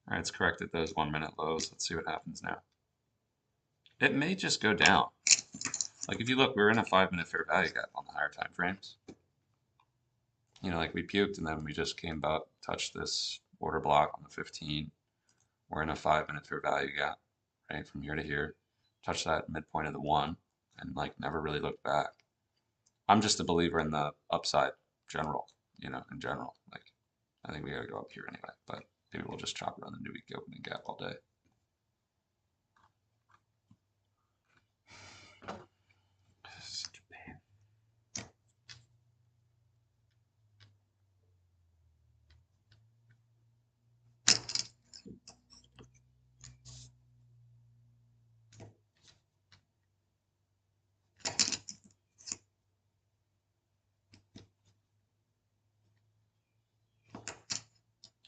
All right, it's corrected those 1 minute lows. Let's see what happens now. It may just go down. Like if you look, we're in a 5 minute fair value gap on the higher time frames. Like we puked and then we just came up, touched this order block on the 15. We're in a 5 minute fair value gap, right, from here to here. Touched that midpoint of the 1 and like never really looked back. I'm just a believer in the upside general, in general. Like I think we gotta go up here anyway, but maybe we'll just chop around the new week opening gap all day.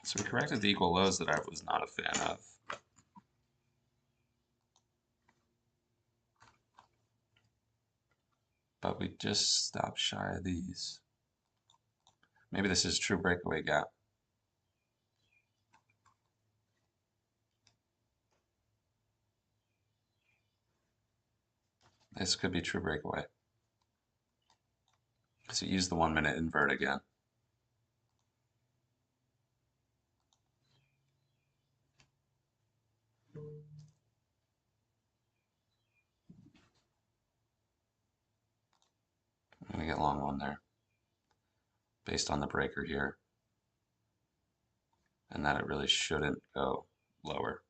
So we corrected the equal lows that I was not a fan of. But we just stopped shy of these. Maybe this is true breakaway gap. This could be true breakaway. So use the 1 minute invert again. I'm going to get long one there based on the breaker here and that it really shouldn't go lower.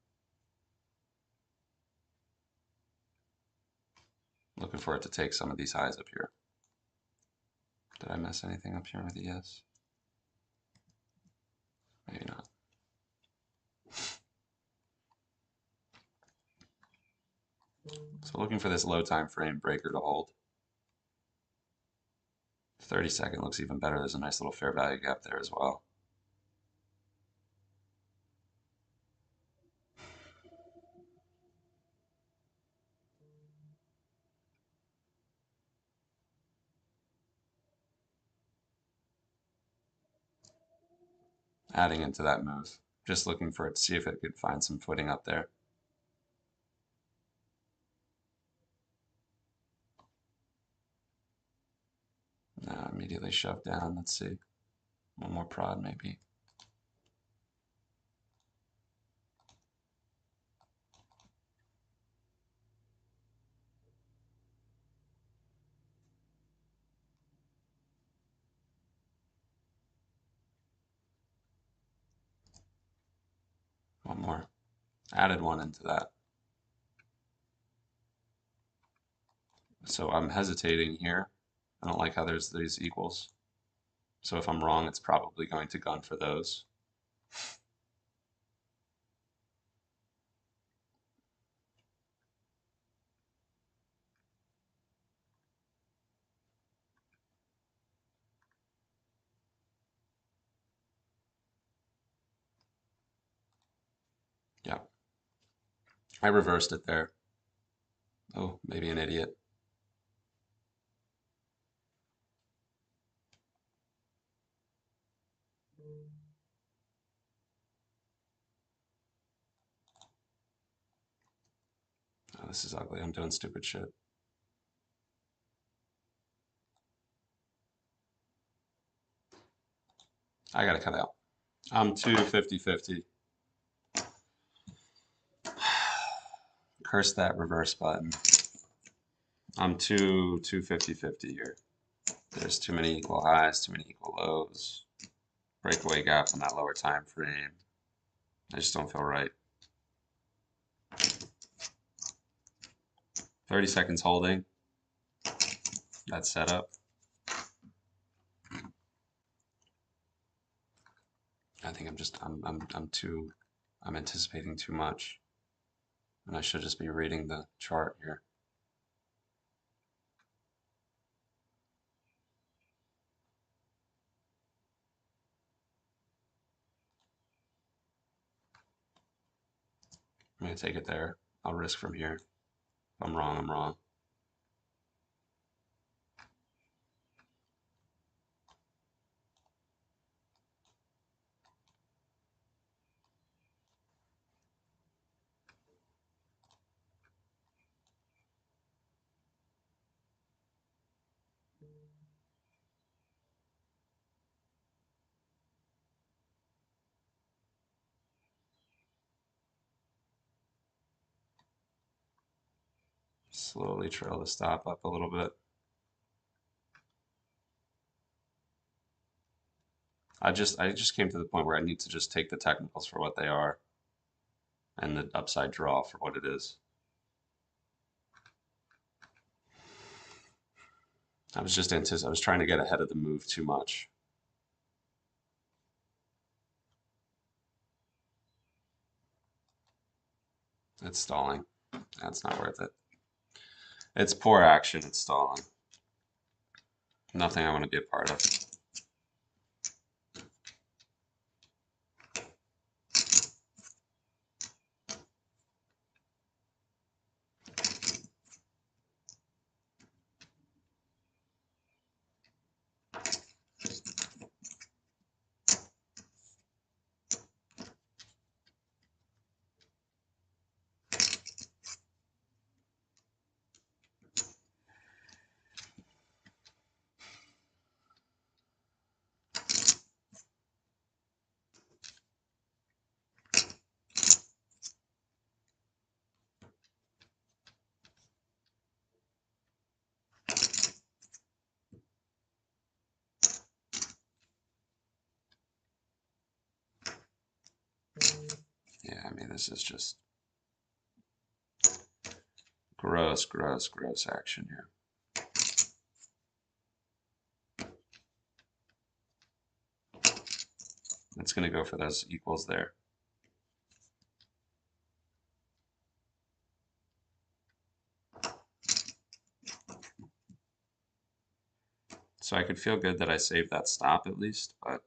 Looking for it to take some of these highs up here. Did I miss anything up here with the yes? Maybe not. So looking for this low time frame breaker to hold. 30-second looks even better. There's a nice little fair value gap there as well. adding into that move. Just looking for it to see if it could find some footing up there. Immediately shoved down. Let's see. One more prod maybe. One more. Added one into that. So I'm hesitating here. I don't like how there's these equals. So if I'm wrong, it's probably going to gun for those. Yeah. I reversed it there. Oh, maybe an idiot. Oh, this is ugly. I'm doing stupid shit. I gotta cut out. I'm too 50-50. Curse that reverse button. I'm too 50-50 here. There's too many equal highs, too many equal lows. Breakaway gap on that lower time frame. I just don't feel right. 30 seconds holding. That setup. I think I'm anticipating too much. And I should just be reading the chart here. I'm gonna take it there. I'll risk from here. If I'm wrong, I'm wrong. Slowly trail the stop up a little bit. I just came to the point where I need to just take the technicals for what they are and the upside draw for what it is. I was trying to get ahead of the move too much. It's stalling. That's not worth it. It's poor action, it's stalling. Nothing I want to be a part of. Yeah, I mean, this is just gross action here. It's going to go for those equals there. So I could feel good that I saved that stop at least, but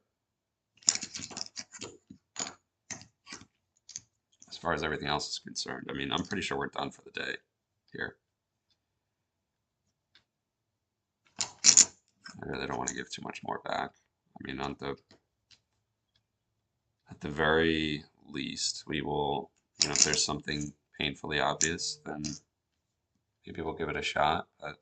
as far as everything else is concerned, I mean, I'm pretty sure we're done for the day here. I really don't want to give too much more back. I mean, on the At the very least, we will, if there's something painfully obvious, then maybe we'll give it a shot. But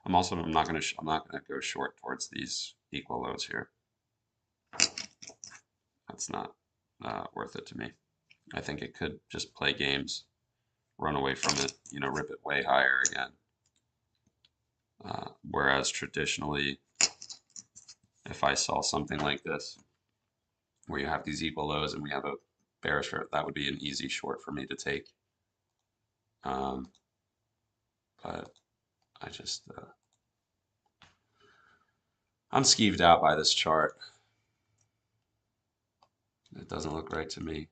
I'm not gonna go short towards these equal lows here. That's not worth it to me. I think it could just play games, run away from it, rip it way higher again. Whereas traditionally, if I saw something like this, where you have these equal lows and we have a bearish short, that would be an easy short for me to take. But I just, I'm skeeved out by this chart. It doesn't look right to me.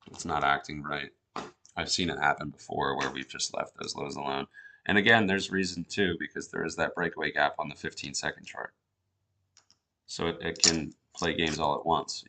It's not acting right. I've seen it happen before where we've just left those lows alone. And again, there's reason too, because there is that breakaway gap on the 15-second chart. So it can play games all at once,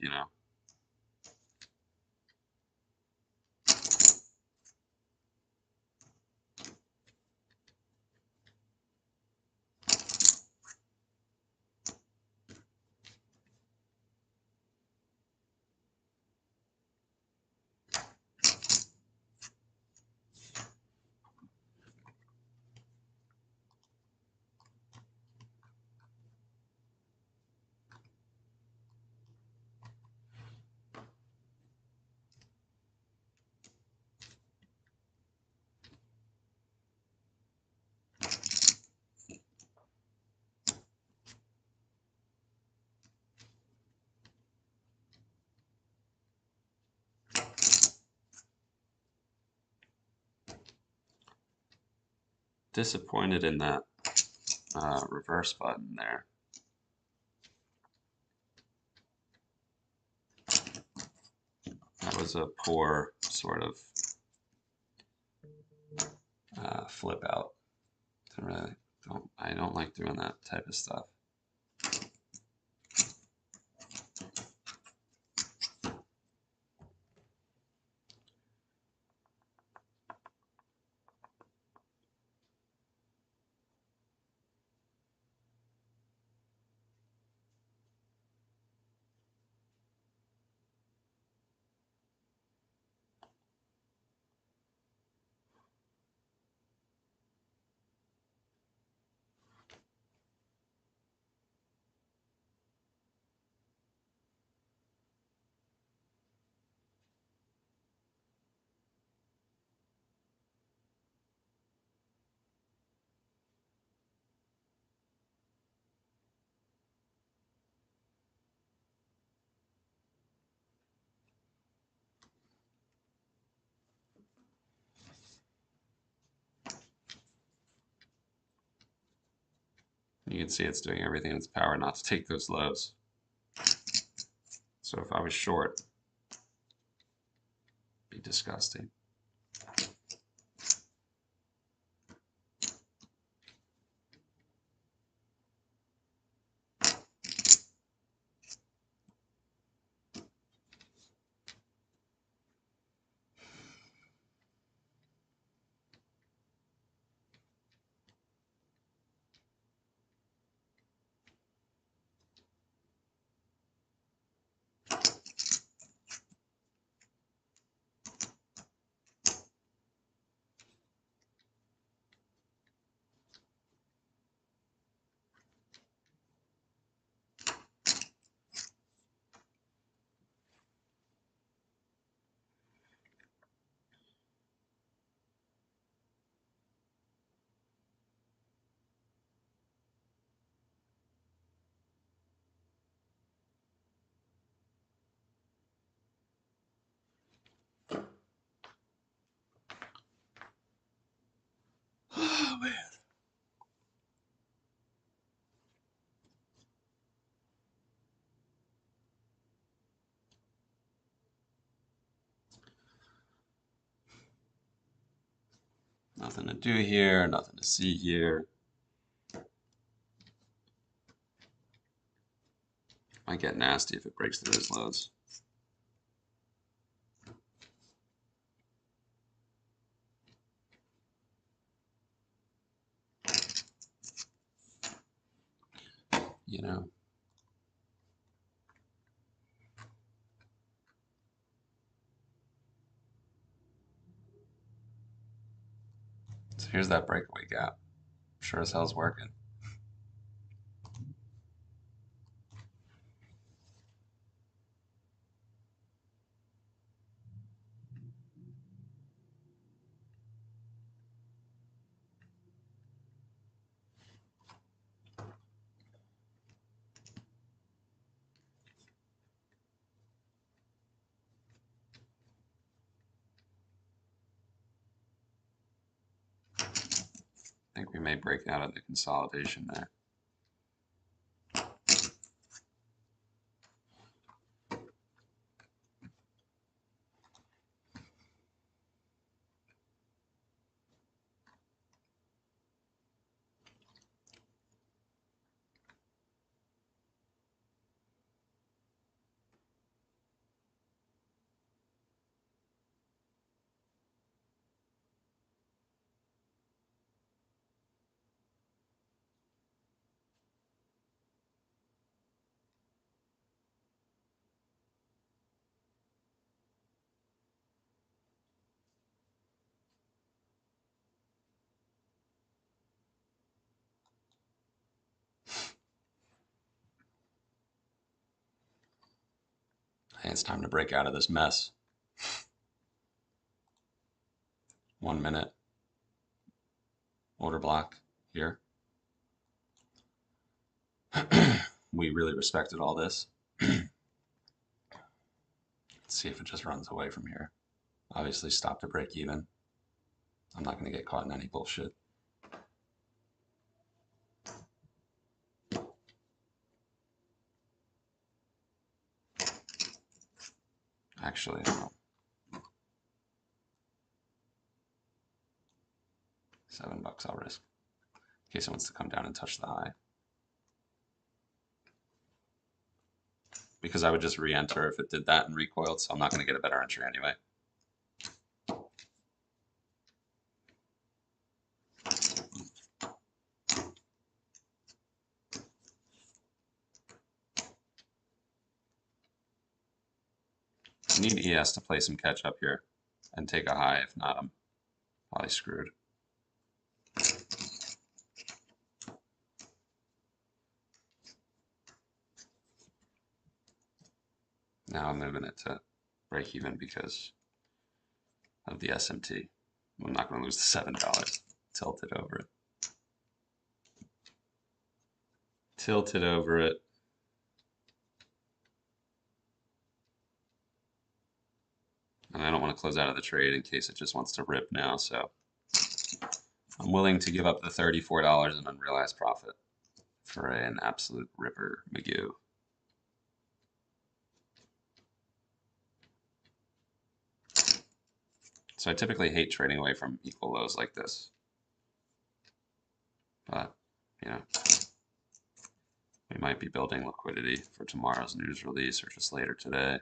Disappointed in that reverse button there. That was a poor sort of flip out. I don't like doing that type of stuff. You can see it's doing everything in its power not to take those lows. So if I was short, it'd be disgusting. Nothing to do here, nothing to see here. Might get nasty if it breaks through those lows. You know. So here's that breakaway gap. Sure as hell's working. I think we may break out of the consolidation there. I think it's time to break out of this mess. 1 minute. Order block here. We really respected all this. Let's see if it just runs away from here. Obviously, stop to break even. I'm not going to get caught in any bullshit. Actually, $7 I'll risk. In case it wants to come down and touch the high. Because I would just re-enter if it did that and recoiled, so I'm not going to get a better entry anyway. I need ES to play some catch up here and take a high. If not, I'm probably screwed. Now I'm moving it to break even because of the SMT. I'm not going to lose the $7. Tilt it over it. Tilt it over it. And I don't want to close out of the trade in case it just wants to rip now, so I'm willing to give up the $34 in unrealized profit for an absolute ripper Magoo. So I typically hate trading away from equal lows like this. But, you know, we might be building liquidity for tomorrow's news release or just later today.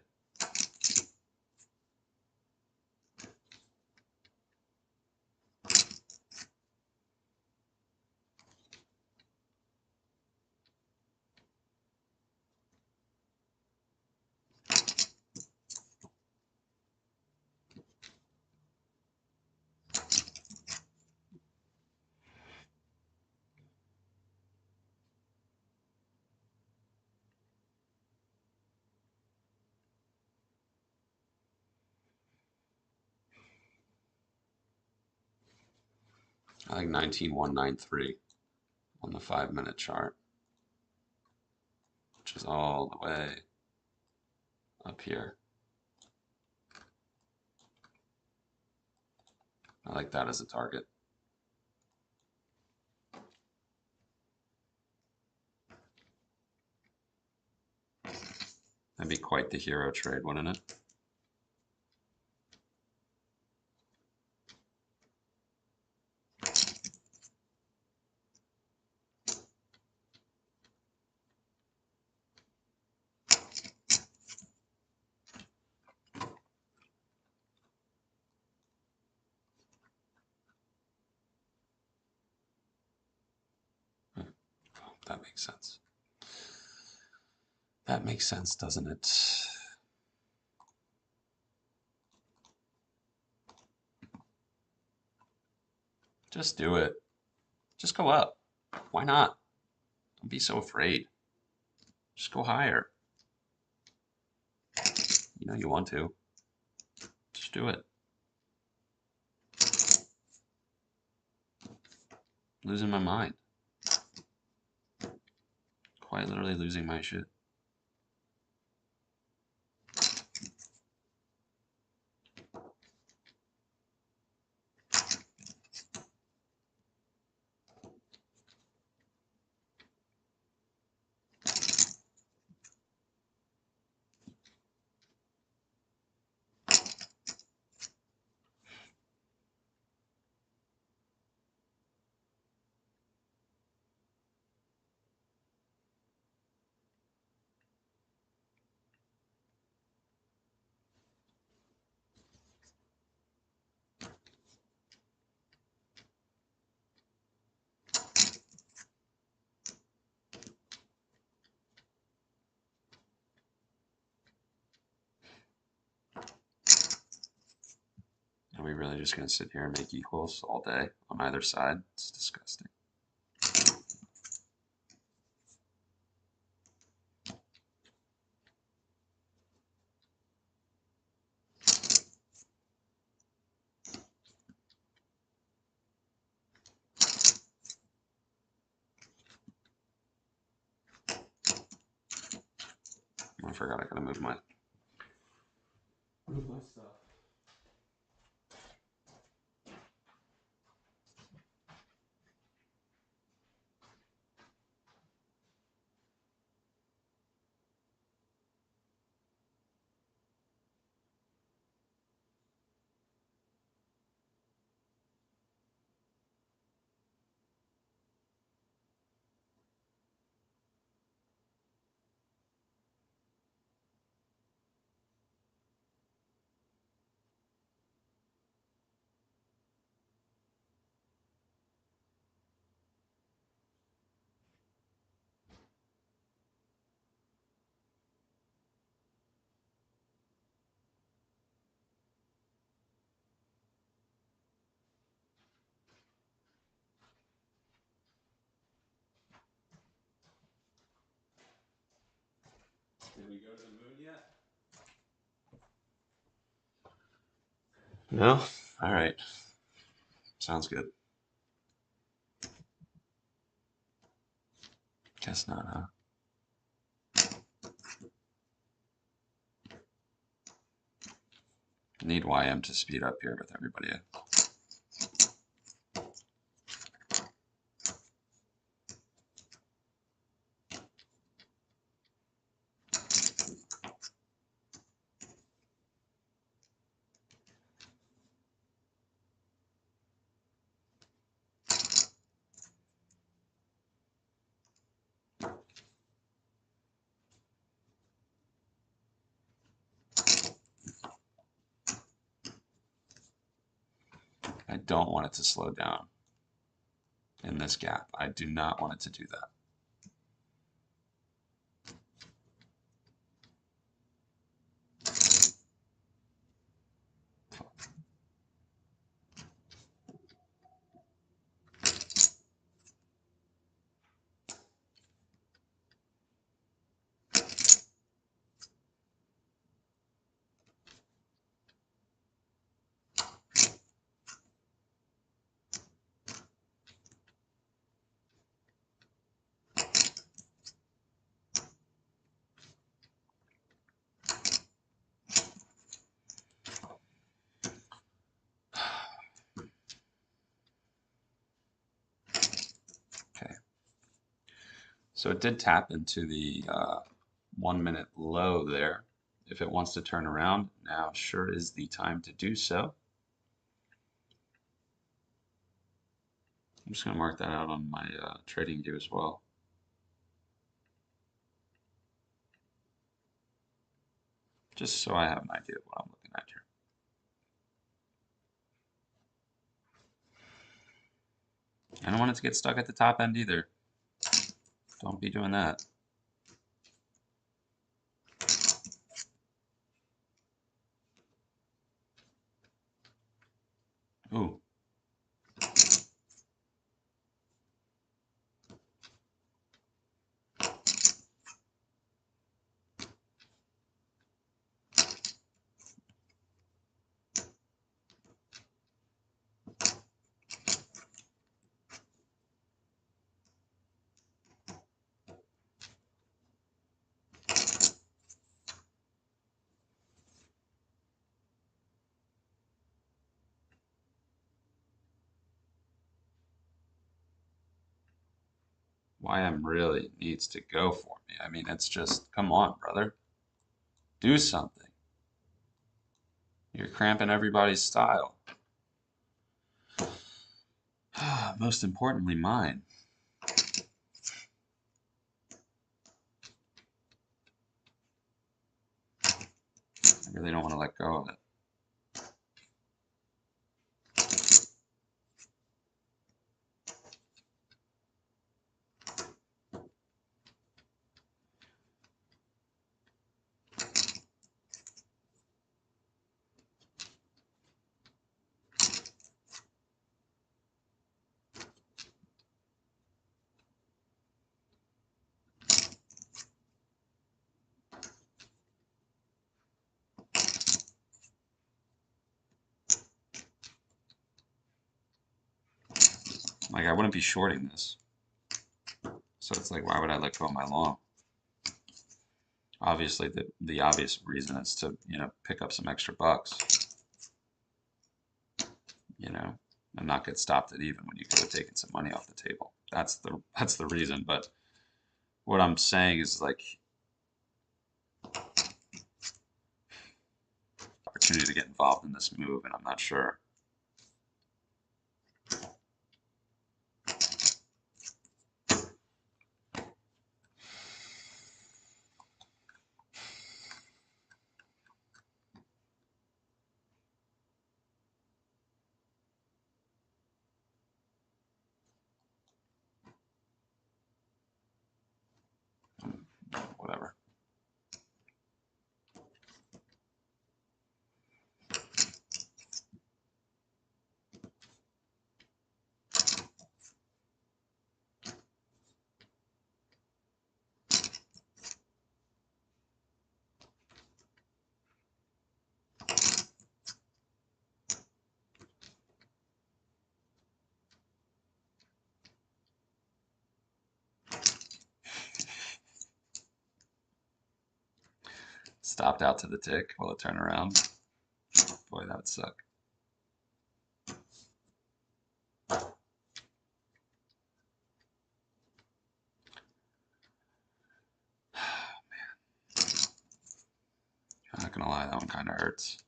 I like 19,193 on the 5-minute chart, which is all the way up here. I like that as a target. That'd be quite the hero trade, wouldn't it? That makes sense. That makes sense, doesn't it? Just do it. Just go up. Why not? Don't be so afraid. Just go higher. You know you want to. Just do it. Losing my mind. Quite literally losing my shit. Are we really just going to sit here and make equals all day on either side? It's disgusting. I forgot I gotta move my stuff. Did we go to the moon yet? No? All right. Sounds good. Guess not, huh? Need YM to speed up here with everybody. I don't want it to slow down in this gap. I do not want it to do that. Okay. So it did tap into the 1 minute low there. If it wants to turn around, now sure is the time to do so. I'm just going to mark that out on my trading view as well. Just so I have an idea of what I'm looking at here. I don't want it to get stuck at the top end either. Don't be doing that. Ooh. YM really needs to go for me. I mean, it's just, come on, brother. Do something. You're cramping everybody's style. Most importantly, mine. I really don't want to let go of it. Like, I wouldn't be shorting this. So it's like, why would I let go of my long? Obviously, the obvious reason is to, you know, pick up some extra bucks. You know, and not get stopped at even when you could have taken some money off the table. That's the reason. But what I'm saying is, like, opportunity to get involved in this move, and I'm not sure. Whatever. Stopped out to the tick while it turned around. Boy, that would suck. I'm not gonna lie, that one kind of hurts.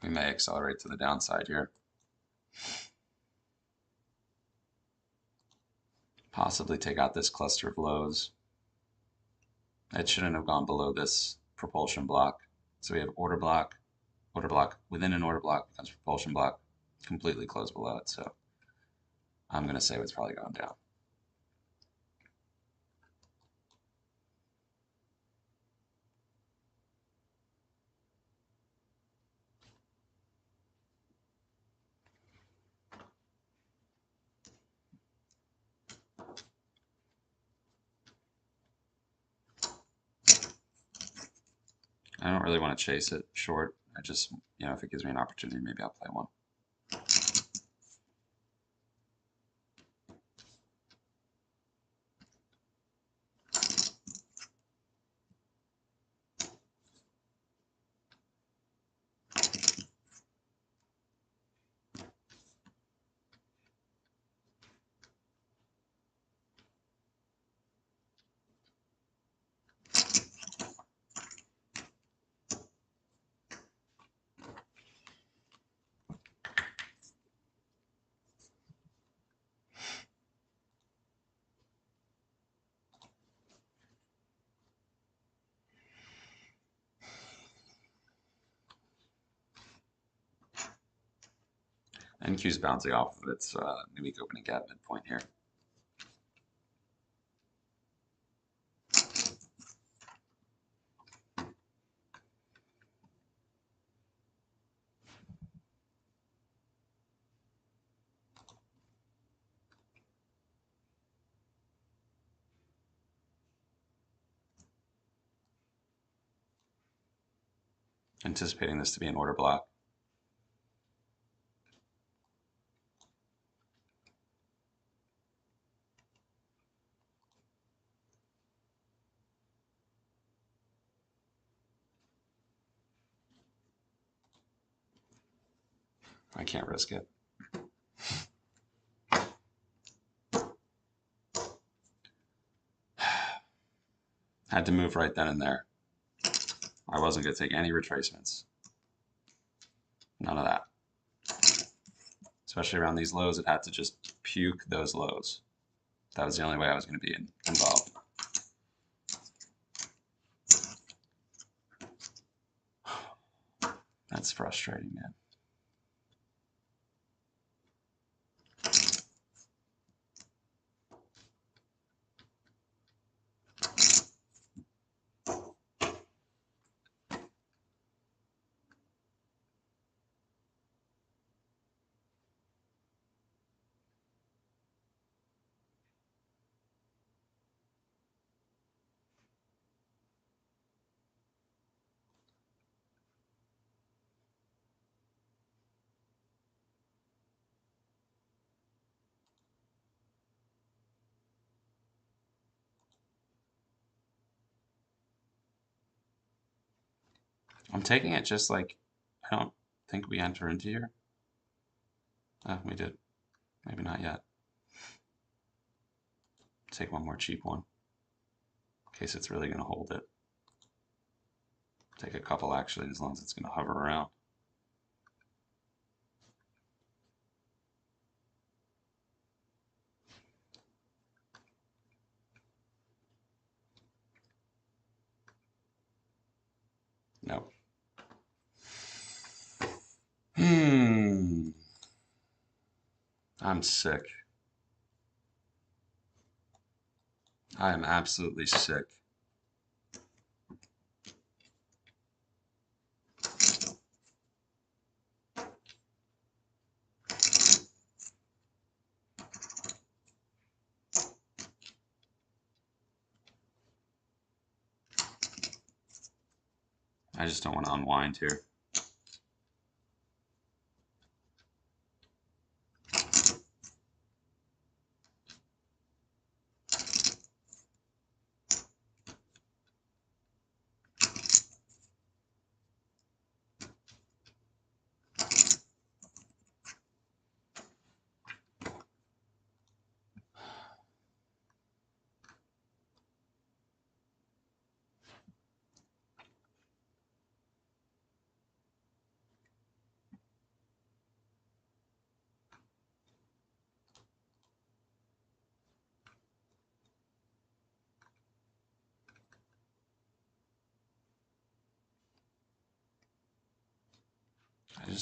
We may accelerate to the downside here. Possibly take out this cluster of lows. It shouldn't have gone below this propulsion block. So we have order block, within an order block becomes propulsion block, completely closed below it. So I'm going to say it's probably gone down. I don't really want to chase it short. I just, you know, if it gives me an opportunity, maybe I'll play one. NQ's bouncing off of its new week opening gap midpoint here. Anticipating this to be an order block. I can't risk it. Had to move right then and there. I wasn't going to take any retracements. None of that. Especially around these lows, it had to just puke those lows. That was the only way I was going to be involved. That's frustrating, man. I'm taking it just like, I don't think we enter into here. We did. Maybe not yet. Take one more cheap one in case it's really going to hold it. Take a couple actually, as long as it's going to hover around. Nope. I'm sick. I am absolutely sick. I just don't want to unwind here.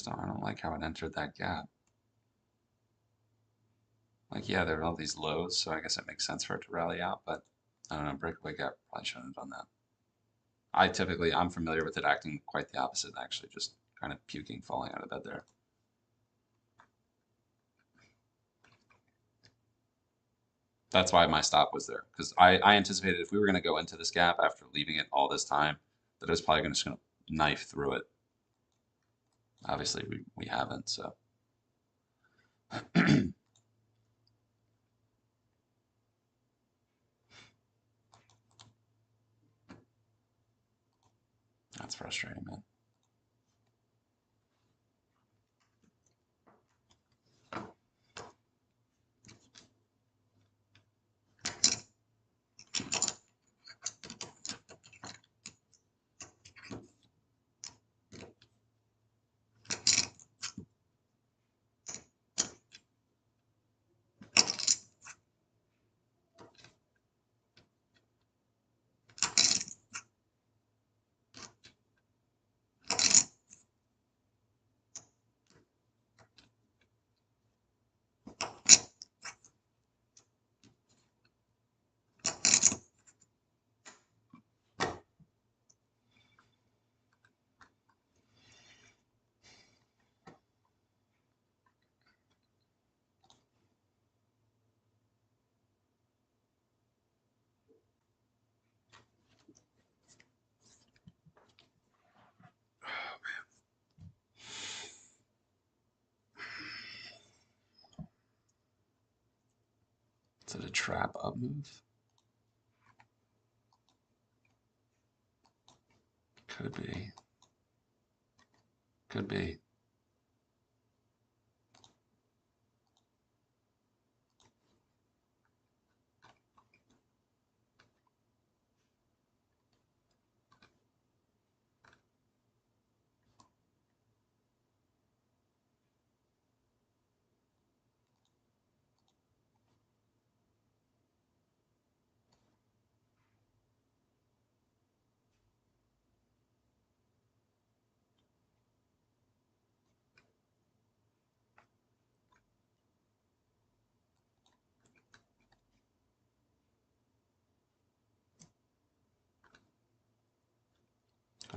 I don't like how it entered that gap. Like, yeah, there are all these lows, so I guess it makes sense for it to rally out, but I don't know, breakaway gap probably shouldn't have done that. I'm familiar with it acting quite the opposite, actually, just kind of puking, falling out of bed there. That's why my stop was there, because I anticipated if we were going to go into this gap after leaving it all this time, that it was probably just going to knife through it. Obviously, we haven't, so. That's frustrating, man. Is it a trap up move? Could be. Could be.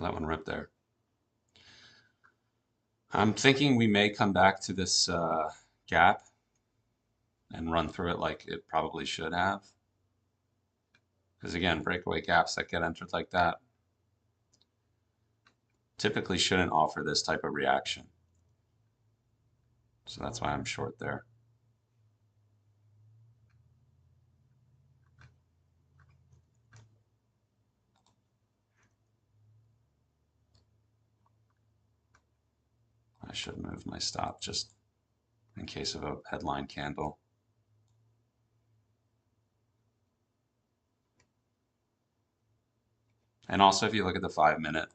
That one ripped there. I'm thinking we may come back to this gap and run through it like it probably should have. Because again, breakaway gaps that get entered like that typically shouldn't offer this type of reaction. So that's why I'm short there. I should move my stop just in case of a headline candle. And also, if you look at the 5-minute,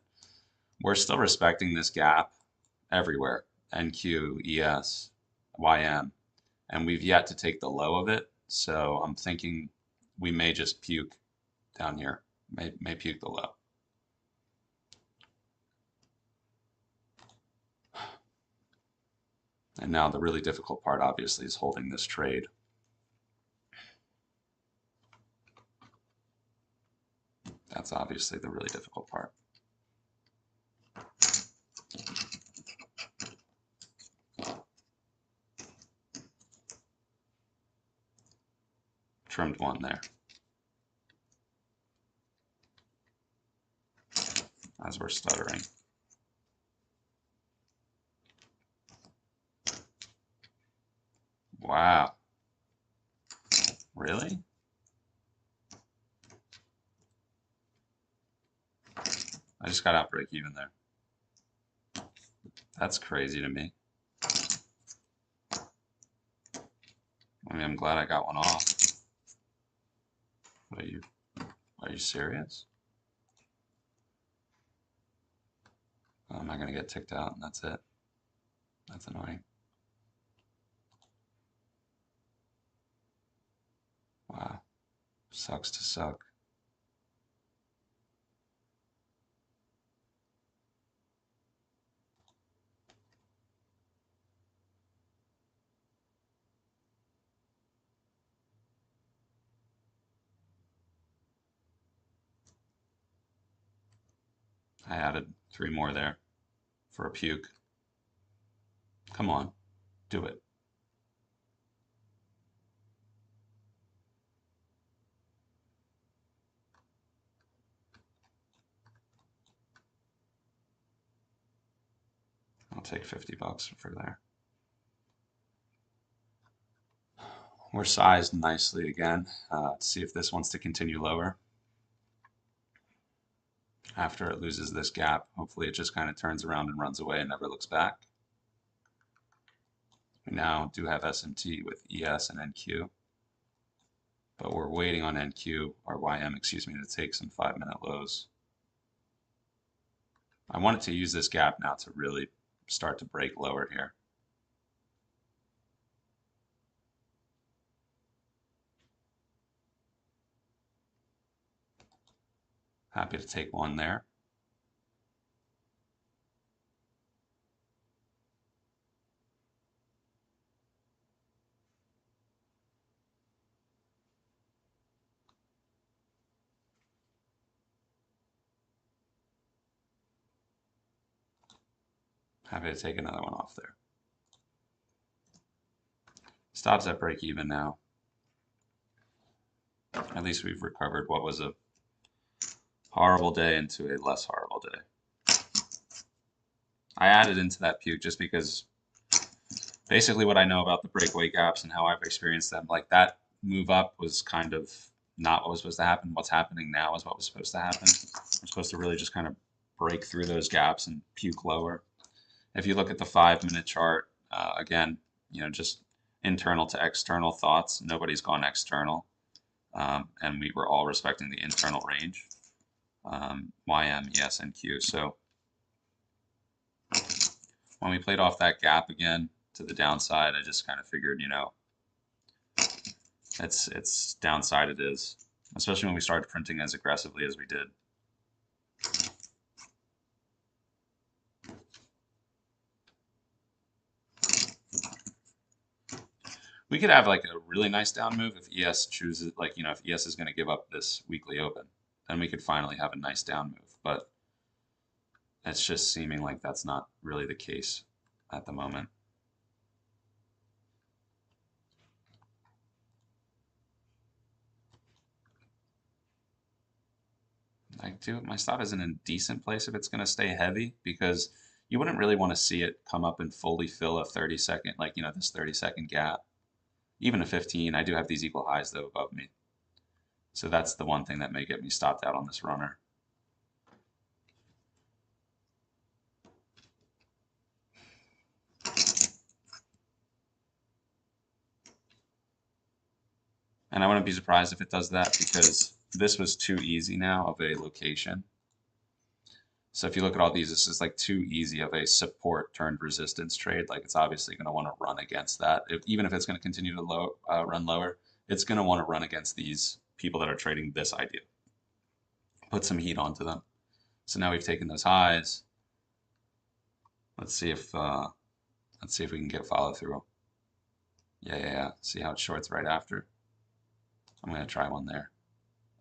we're still respecting this gap everywhere. NQ, ES, YM, and we've yet to take the low of it. So I'm thinking we may just puke down here, may puke the low. And now the really difficult part, obviously, is holding this trade. That's obviously the really difficult part. Trimmed one there. As we're stuttering. Wow. Really? I just got out break even there. That's crazy to me. I mean, I'm glad I got one off. What are you serious? Oh, am I gonna get ticked out and that's it? That's annoying. Wow. Sucks to suck. I added 3 more there for a puke. Come on, do it. I'll take $50 for there. We're sized nicely again. Let's see if this wants to continue lower. After it loses this gap, hopefully it just kind of turns around and runs away and never looks back. We now do have SMT with ES and NQ, but we're waiting on NQ, or YM, excuse me, to take some 5-minute lows. I wanted to use this gap now to really start to break lower here. Happy to take one there. Happy to take another one off there. Stops at break even now. At least we've recovered what was a horrible day into a less horrible day. I added into that puke just because basically what I know about the breakaway gaps and how I've experienced them, like that move up was kind of not what was supposed to happen. What's happening now is what was supposed to happen. We're supposed to really just kind of break through those gaps and puke lower. If you look at the 5-minute chart, again, just internal to external thoughts. Nobody's gone external, and we were all respecting the internal range. YM, ES, and Q. So when we played off that gap again to the downside, I just kind of figured, it's downside it is, especially when we started printing as aggressively as we did. We could have like a really nice down move if ES chooses, like, if ES is going to give up this weekly open, then we could finally have a nice down move. But it's just seeming like that's not really the case at the moment. My stop is in a decent place if it's going to stay heavy, because you wouldn't really want to see it come up and fully fill a 30-second, like, this 30-second gap. Even a 15, I do have these equal highs though above me. So that's the one thing that may get me stopped out on this runner. And I wouldn't be surprised if it does that, because this was too easy now of a location. So if you look at all these, this is like too easy of a support turned resistance trade. Like, it's obviously going to want to run against that. Even if it's going to continue to run lower, it's going to want to run against these people that are trading this idea. Put some heat onto them. So now we've taken those highs. Let's see if we can get follow through. Yeah. See how it shorts right after. I'm going to try one there.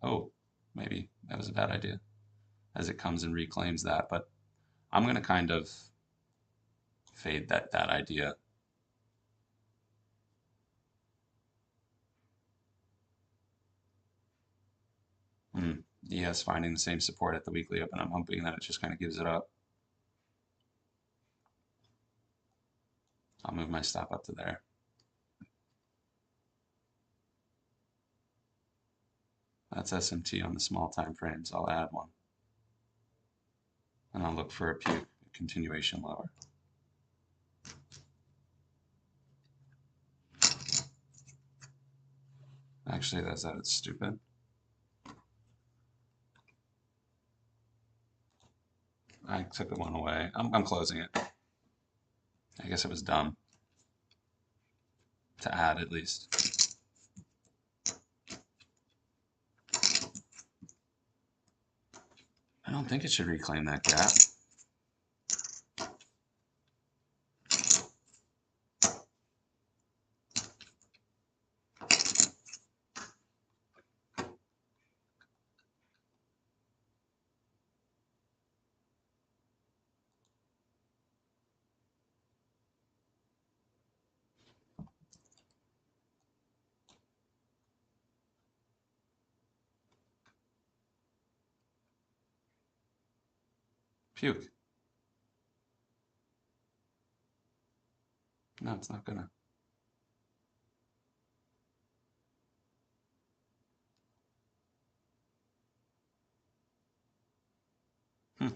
Oh, maybe that was a bad idea, as it comes and reclaims that. But I'm going to kind of fade that idea. Yes, finding the same support at the weekly open. I'm hoping that it just kind of gives it up. I'll move my stop up to there. That's SMT on the small time frames. I'll add one. And I'll look for a puke continuation lower. Actually, that's stupid. I took the one away. I'm closing it. I guess it was dumb to add, at least. I don't think it should reclaim that gap. Puke. No, it's not gonna. Is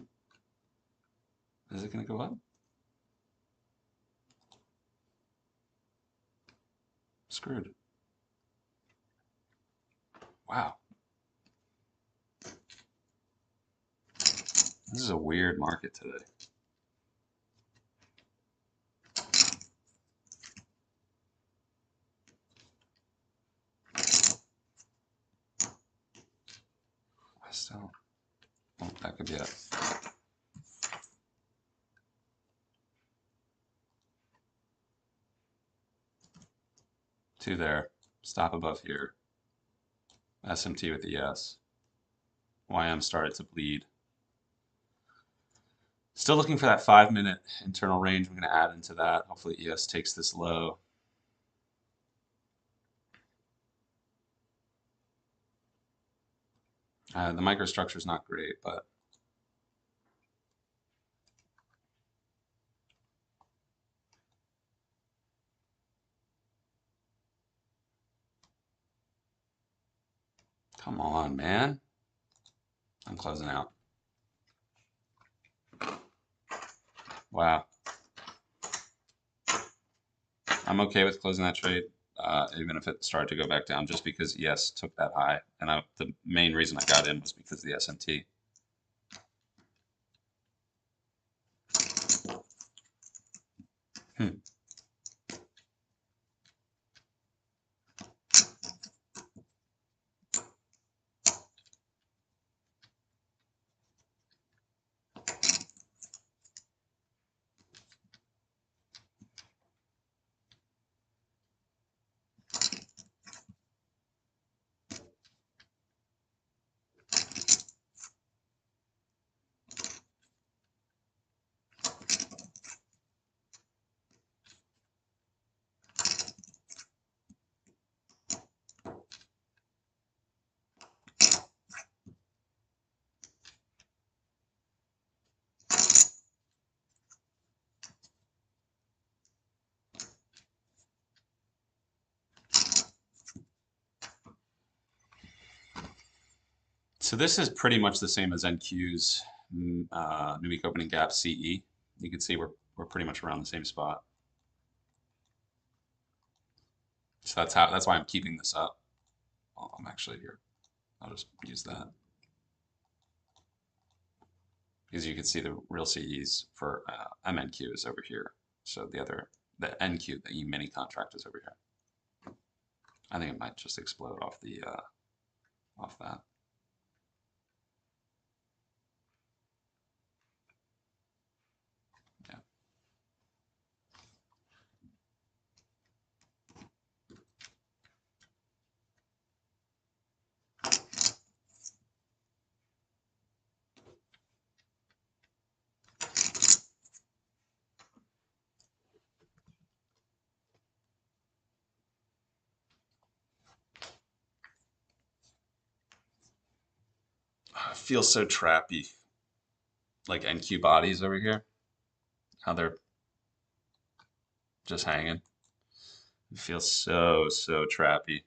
it gonna go up? Screwed. Wow. This is a weird market today. I still. Oh, that could be it. Two there. Stop above here. SMT with ES. YM started to bleed. Still looking for that 5-minute internal range. I'm going to add into that. Hopefully ES takes this low. The microstructure is not great, but Come on, man. I'm closing out. Wow. I'm okay with closing that trade, even if it started to go back down, just because ES took that high. And the main reason I got in was because of the SMT. So this is pretty much the same as NQ's new week opening gap CE. You can see we're pretty much around the same spot. So that's why I'm keeping this up. Well, I'm actually here. I'll just use that. Because you can see the real CEs for MNQ is over here. So the NQ, the E-mini contract is over here. I think it might just explode off off that. Yeah. It feels so trappy. Like NQ bodies over here. How they're just hanging. It feels so trappy.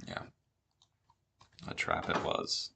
Yeah. A trap it was.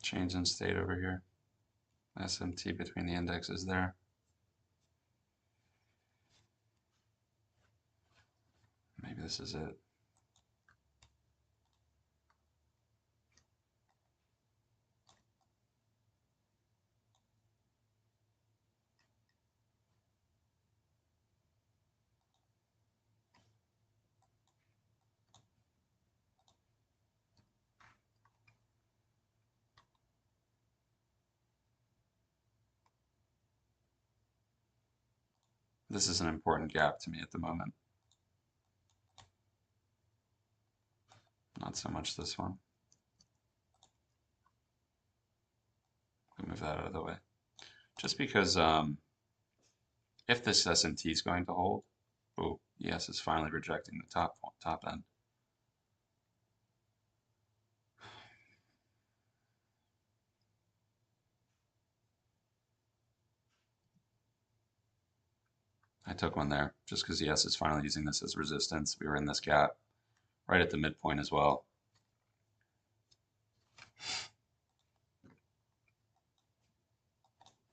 Change in state over here. SMT between the indexes there. Maybe this is it. This is an important gap to me at the moment. Not so much this one. We'll move that out of the way. Just because if this S&T is going to hold, oh, yes, it's finally rejecting the top end. I took one there just because yes, it's finally using this as resistance. We were in this gap right at the midpoint as well.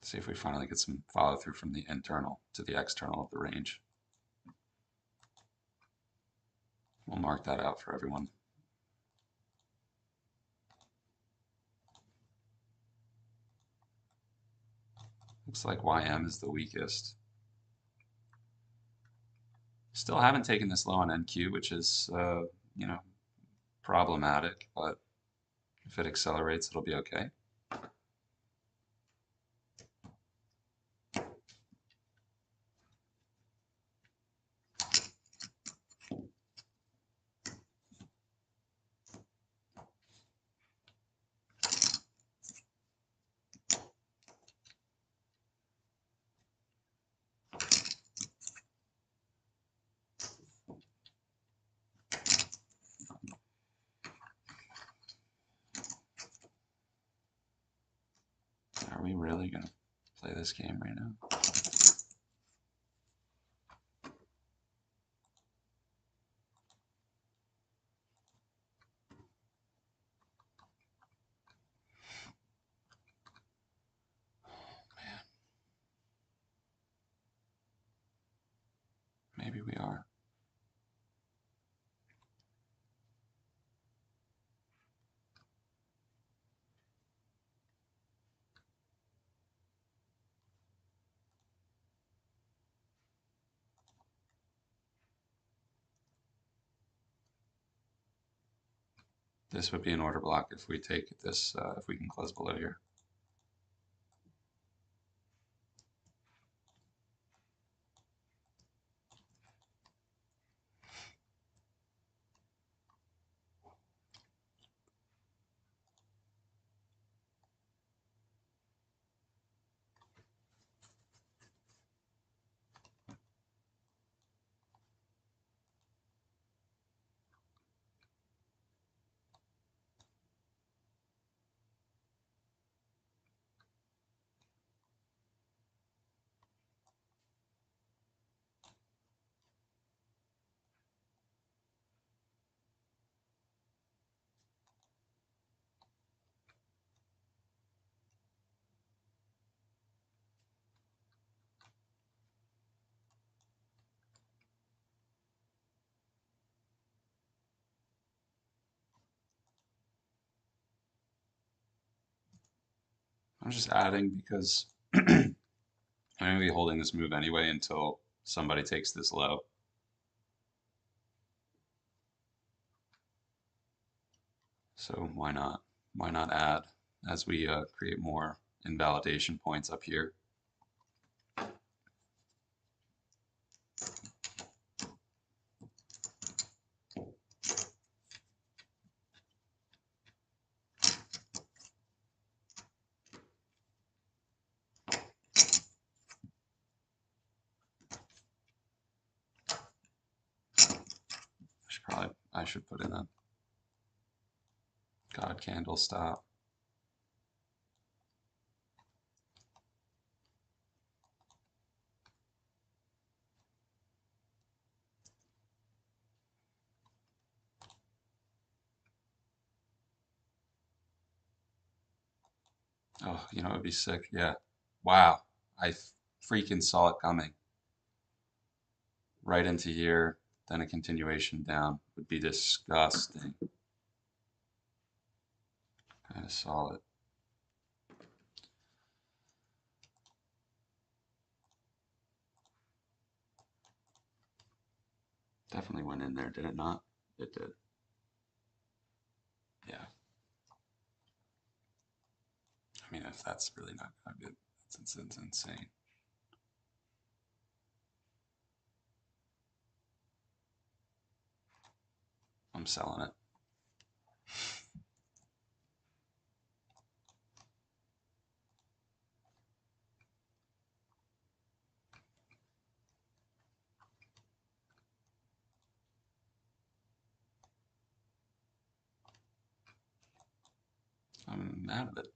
See if we finally get some follow through from the internal to the external of the range. We'll mark that out for everyone. Looks like YM is the weakest. Still haven't taken this low on NQ, which is, you know, problematic, but if it accelerates, it'll be okay. Are we really going to play this game right now? Maybe we are. This would be an order block if we take this, if we can close below here. I'm just adding because I'm going to be holding this move anyway until somebody takes this low. So why not? Why not add as we create more invalidation points up here? I should put in a God candle stop. Oh, you know, it would be sick. Yeah. Wow. I freaking saw it coming. Right into here, then a continuation down. Would be disgusting. Kind of saw it. Definitely went in there, did it not? It did. Yeah. I mean, if that's really not good, that's insane. I'm selling it. I'm out of it.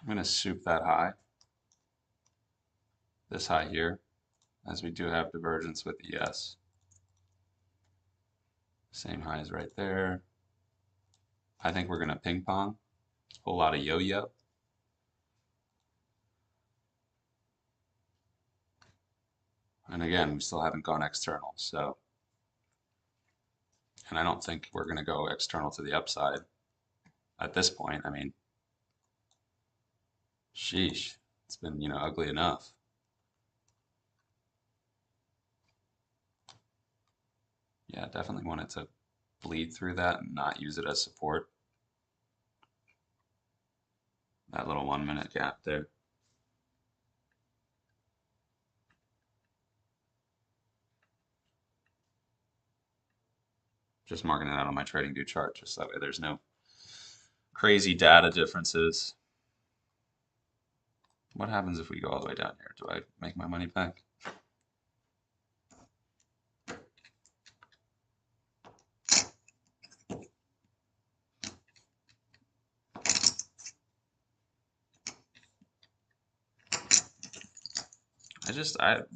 I'm going to soup that high, this high here, as we do have divergence with the ES. Same highs right there. I think we're going to ping pong, a whole lot of yo-yo. And again, we still haven't gone external, so, and I don't think we're going to go external to the upside at this point. I mean, sheesh, it's been, ugly enough. Yeah, definitely wanted to bleed through that and not use it as support. That little 1 minute gap there. Just marking it out on my TradingView chart, just that way there's no crazy data differences. What happens if we go all the way down here? Do I make my money back?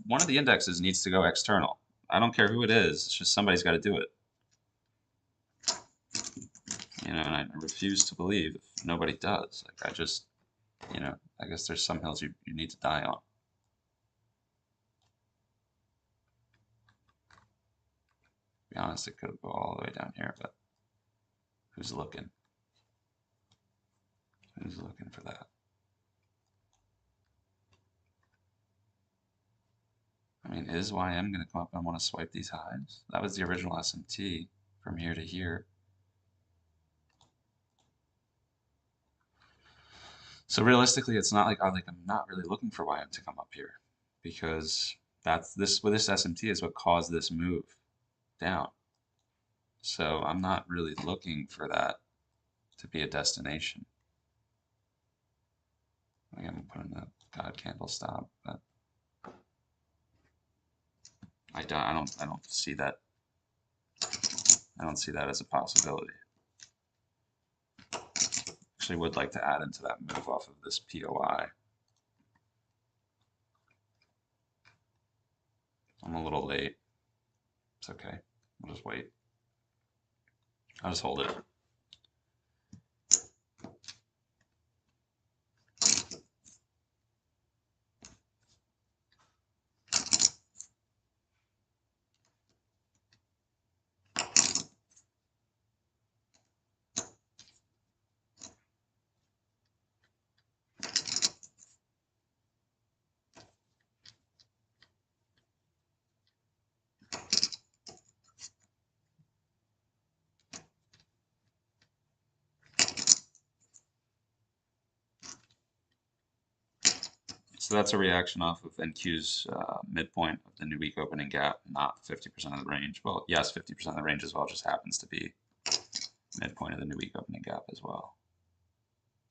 One of the indexes needs to go external. I don't care who it is, it's just somebody's got to do it. And I refuse to believe if nobody does. Like, I just, I guess there's some hills you need to die on. To be honest, it could go all the way down here, but who's looking? Who's looking for that? I mean, is YM going to come up and want to swipe these highs? That was the original SMT from here to here. So realistically, it's not like I'm not really looking for YM to come up here, because this SMT is what caused this move down. So I'm not really looking for that to be a destination. Again, I'm putting the God candle stop, but I don't see that. I don't see that as a possibility. Actually, would like to add into that move off of this POI. I'm a little late. It's okay. I'll just wait. I'll just hold it. So that's a reaction off of NQ's midpoint of the new week opening gap, not 50% of the range. Well, yes, 50% of the range as well, just happens to be midpoint of the new week opening gap as well.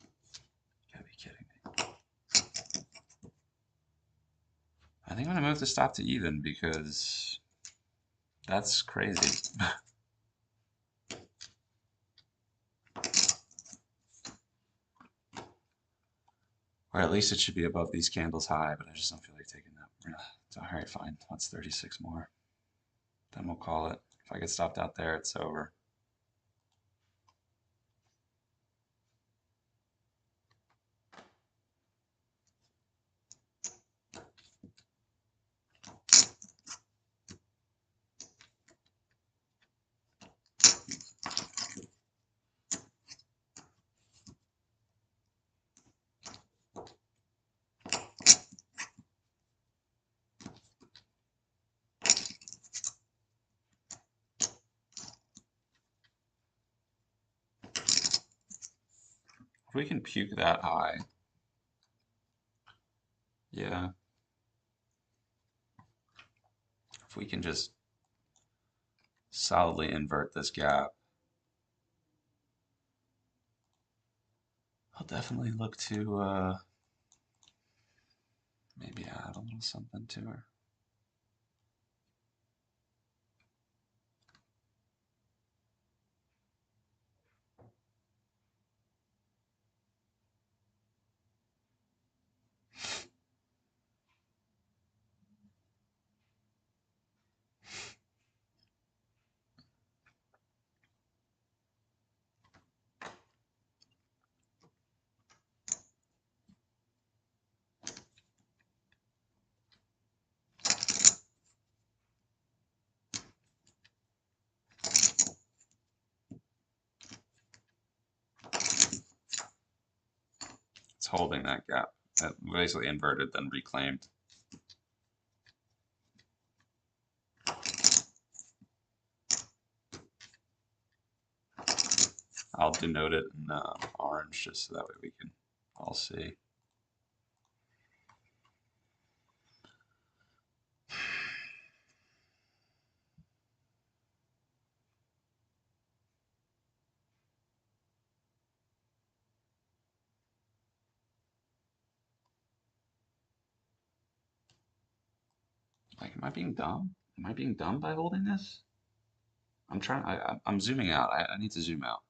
You gotta be kidding me. I think I'm gonna move the stop to even because that's crazy. Or at least it should be above these candles high, but I just don't feel like taking that. All right, fine. That's 36 more. Then we'll call it. If I get stopped out there, it's over. If we can puke that high, yeah. If we can just solidly invert this gap, I'll definitely look to maybe add a little something to her. It's holding that gap. That basically inverted, then reclaimed. I'll denote it in orange just so that way we can all see. Like, am I being dumb? Am I being dumb by holding this? I'm trying. I'm zooming out. I need to zoom out.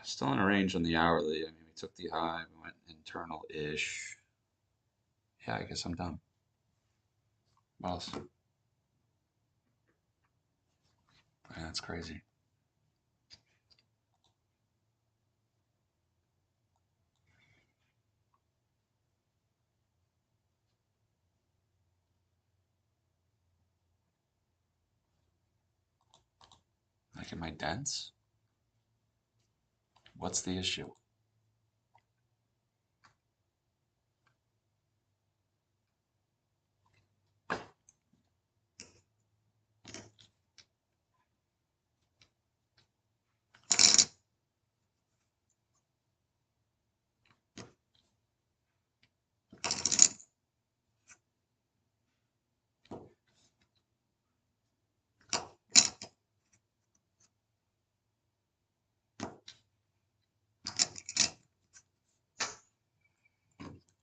Still in a range on the hourly. I mean, we took the high, we went internal-ish. Yeah, I guess I'm done. What else? Man, that's crazy. Like, am I dense? What's the issue?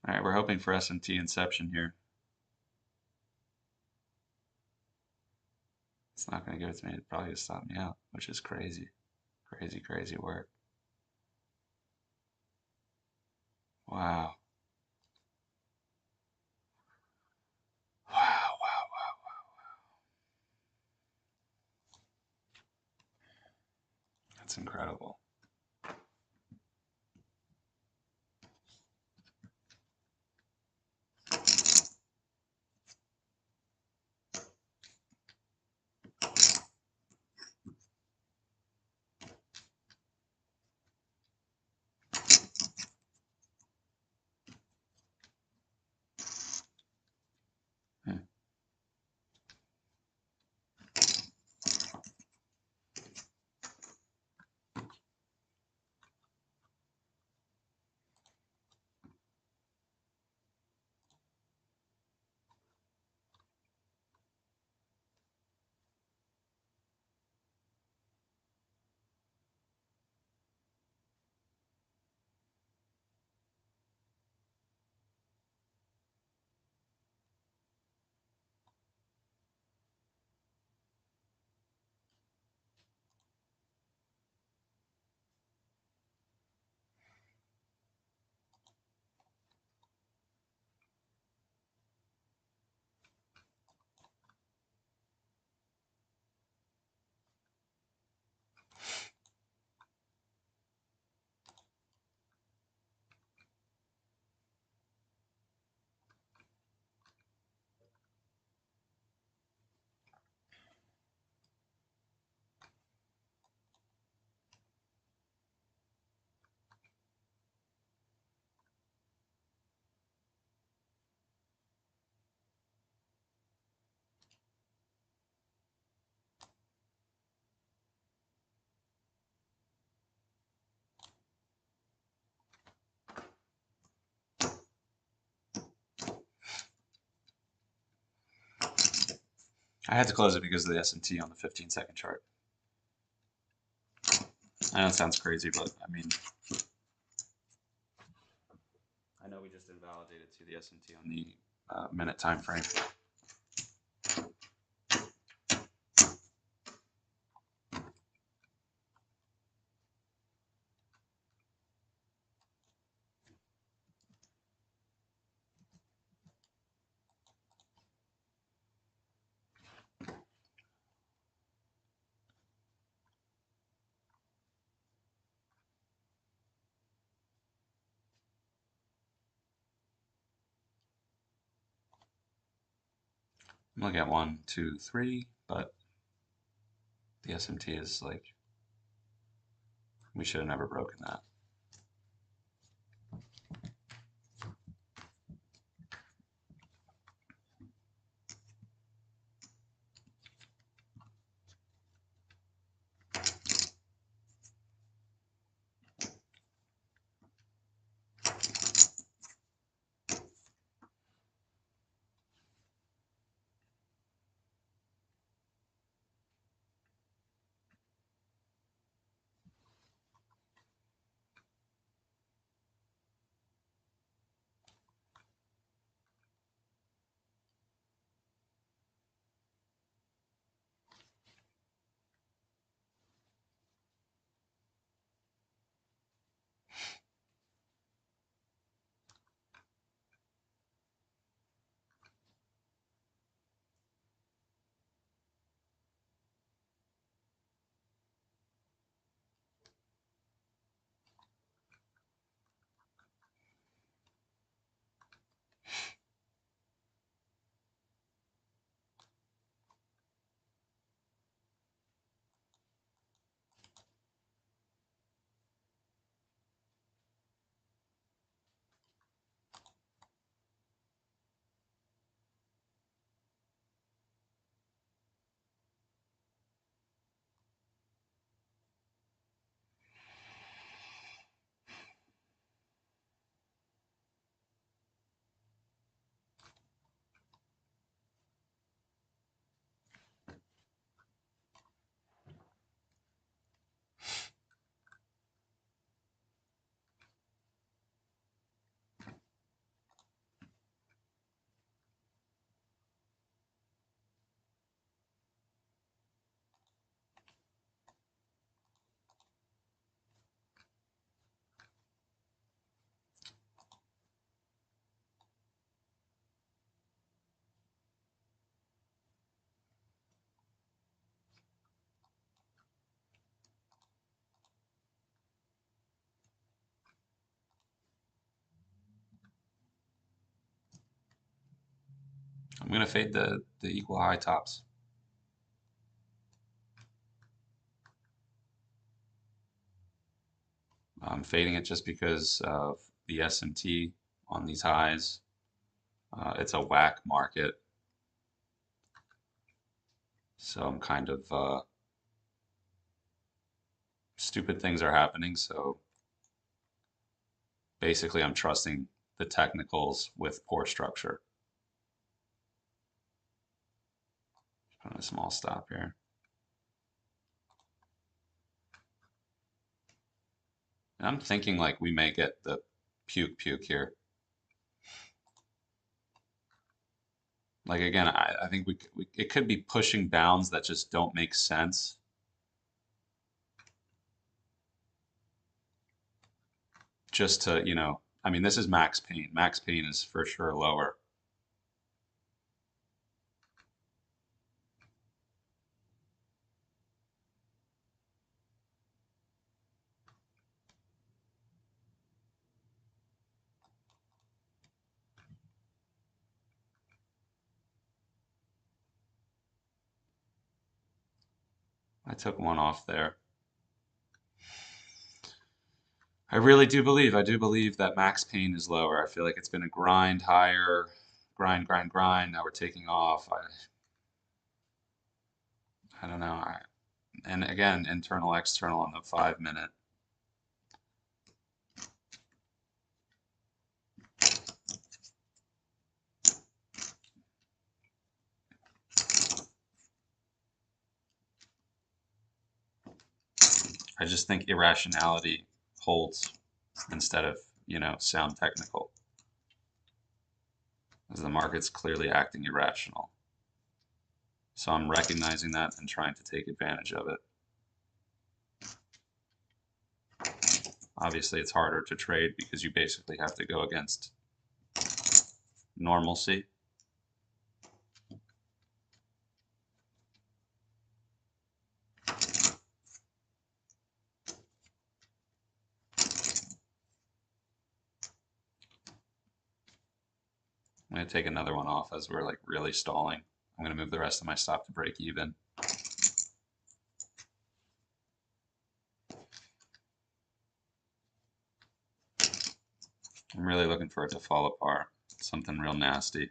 All right, we're hoping for SMT inception here. It's not going to give it to me. It's probably going to stop me out, which is crazy. Crazy, crazy work. Wow. Wow, wow, wow, wow. That's incredible. Hmm. I had to close it because of the S&T on the 15-second chart. I know it sounds crazy, but I mean, I know we just invalidated to the S&T on the minute time frame. I'm looking at 1, 2, 3, but the SMT is like, we should have never broken that. I'm going to fade the equal high tops. I'm fading it just because of the S&T on these highs. It's a whack market. So I'm kind of stupid things are happening. So basically I'm trusting the technicals with poor structure. Put a small stop here. And I'm thinking like we may get the puke here. Like again, I think it could be pushing bounds that just don't make sense. Just to, you know, I mean, this is max pain. Max pain is for sure lower. I took one off there. I really do believe, I do believe that max pain is lower. I feel like it's been a grind higher, grind, grind, grind. Now we're taking off. I don't know. And again, internal, external on the 5-minute. I just think irrationality holds instead of, sound technical, as the market's clearly acting irrational. So I'm recognizing that and trying to take advantage of it. Obviously, it's harder to trade because you basically have to go against normalcy. I'm going to take another one off as we're like really stalling. I'm going to move the rest of my stop to break even. I'm really looking for it to fall apart. Something real nasty.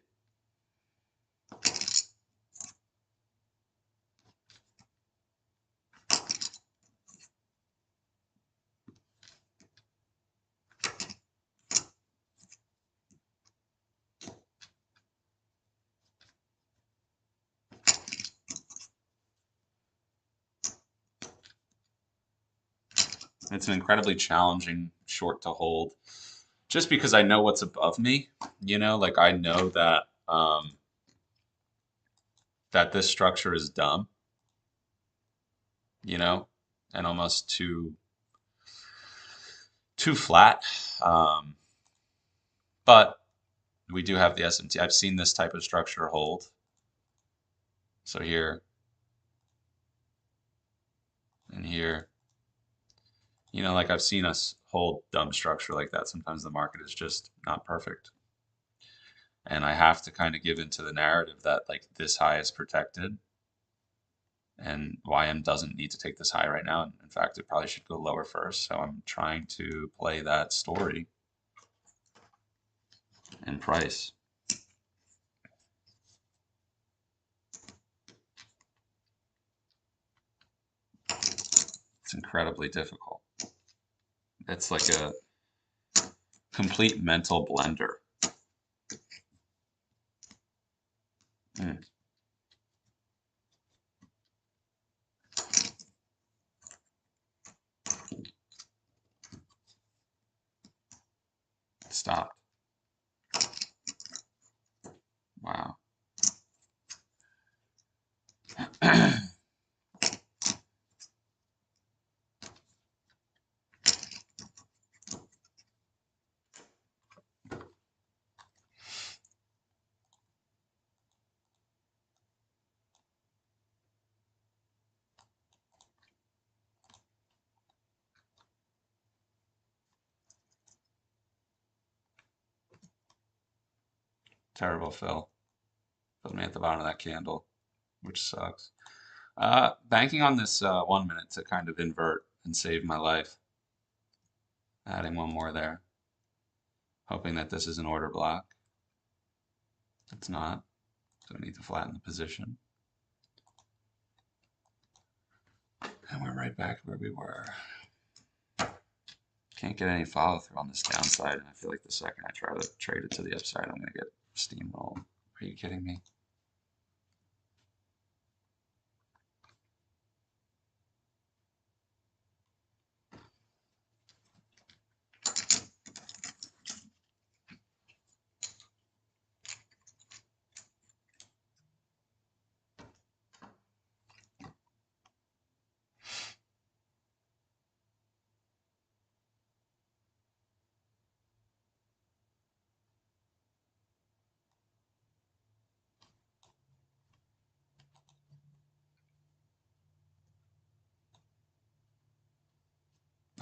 It's an incredibly challenging short to hold, just because I know what's above me. Like I know that that this structure is dumb, and almost too flat. But we do have the SMT. I've seen this type of structure hold. So here and here, like I've seen us hold dumb structure like that. Sometimes the market is just not perfect. And I have to kind of give into the narrative that like this high is protected and YM doesn't need to take this high right now. In fact, it probably should go lower first. So I'm trying to play that story and price. It's incredibly difficult. It's like a complete mental blender. Stop. Wow. Terrible fill. Filled me at the bottom of that candle, which sucks. Banking on this 1 minute to kind of invert and save my life. Adding one more there. Hoping that this is an order block. It's not. So we need to flatten the position. And we're right back where we were. Can't get any follow through on this downside, and I feel like the second I try to trade it to the upside, I'm going to get steamrolled. Are you kidding me?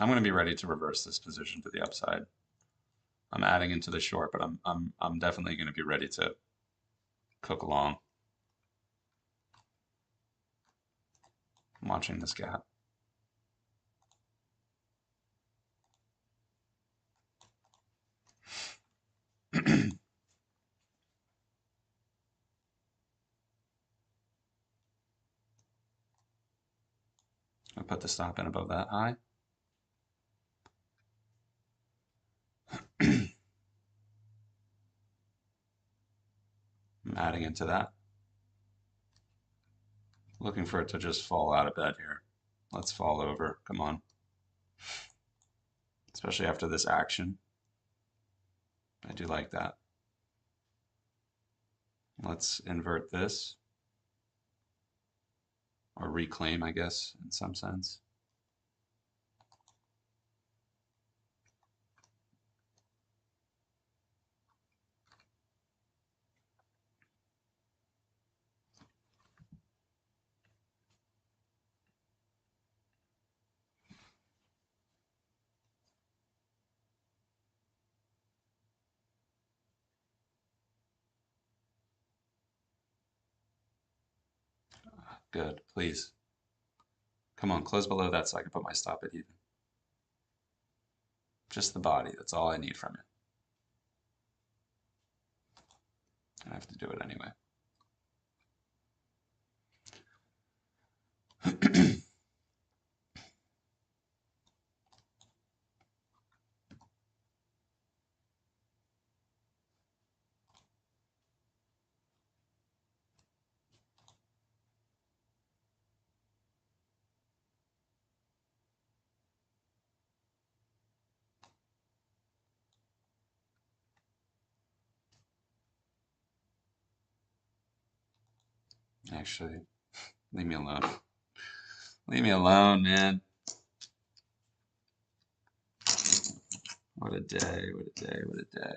I'm going to be ready to reverse this position to the upside. I'm adding into the short, but I'm definitely going to be ready to cook along. I'm watching this gap. I put the stop in above that high. I'm adding into that. Looking for it to just fall out of bed here. Let's fall over. Come on. especially after this action. I do like that. Let's invert this, or reclaim, I guess, in some sense. Good, please. Come on, close below that so I can put my stop at even. Just the body, that's all I need from it. I have to do it anyway. Actually, leave me alone. Leave me alone, man. What a day, what a day, what a day.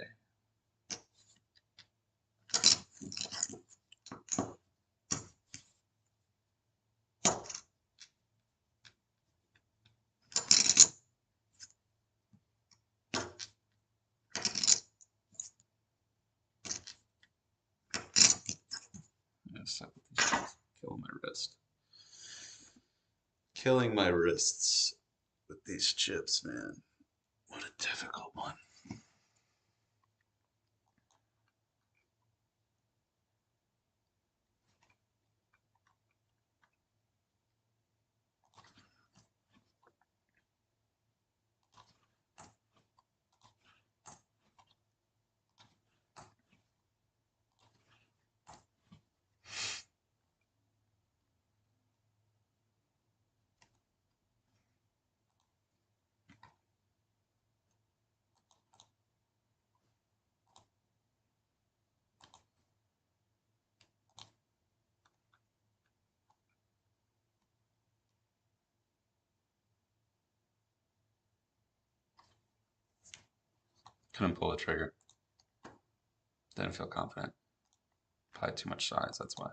Killing my wrist. Killing my wrists with these chips, man. What a difficult one. Couldn't pull the trigger. Didn't feel confident. Probably too much size, that's why.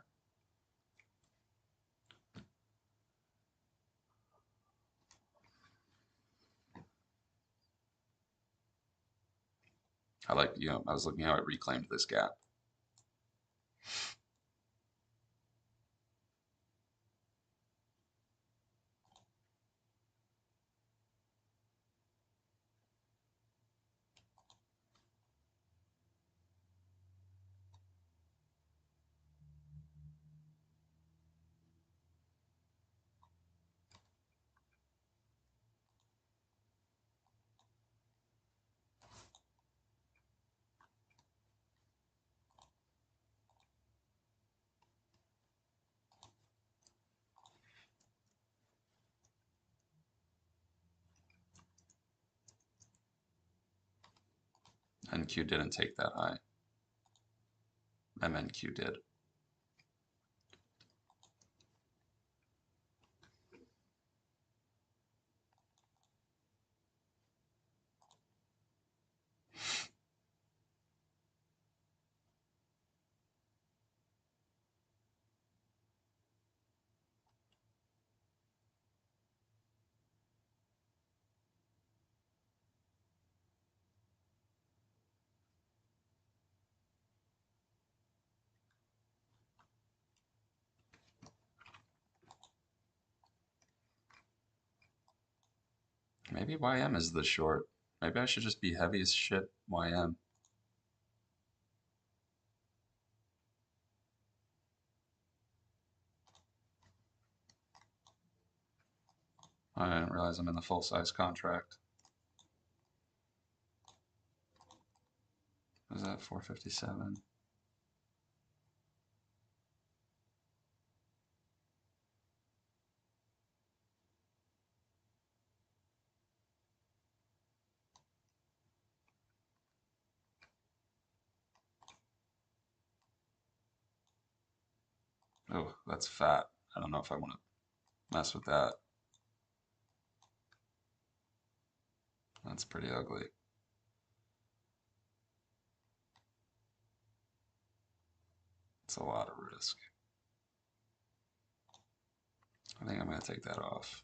I like, I was looking how it reclaimed this gap. NQ didn't take that high. MNQ did. Maybe YM is the short. Maybe I should just be heavy as shit YM. I didn't realize I'm in the full-size contract. Was that 457? Oh, that's fat. I don't know if I want to mess with that. That's pretty ugly. It's a lot of risk. I think I'm going to take that off.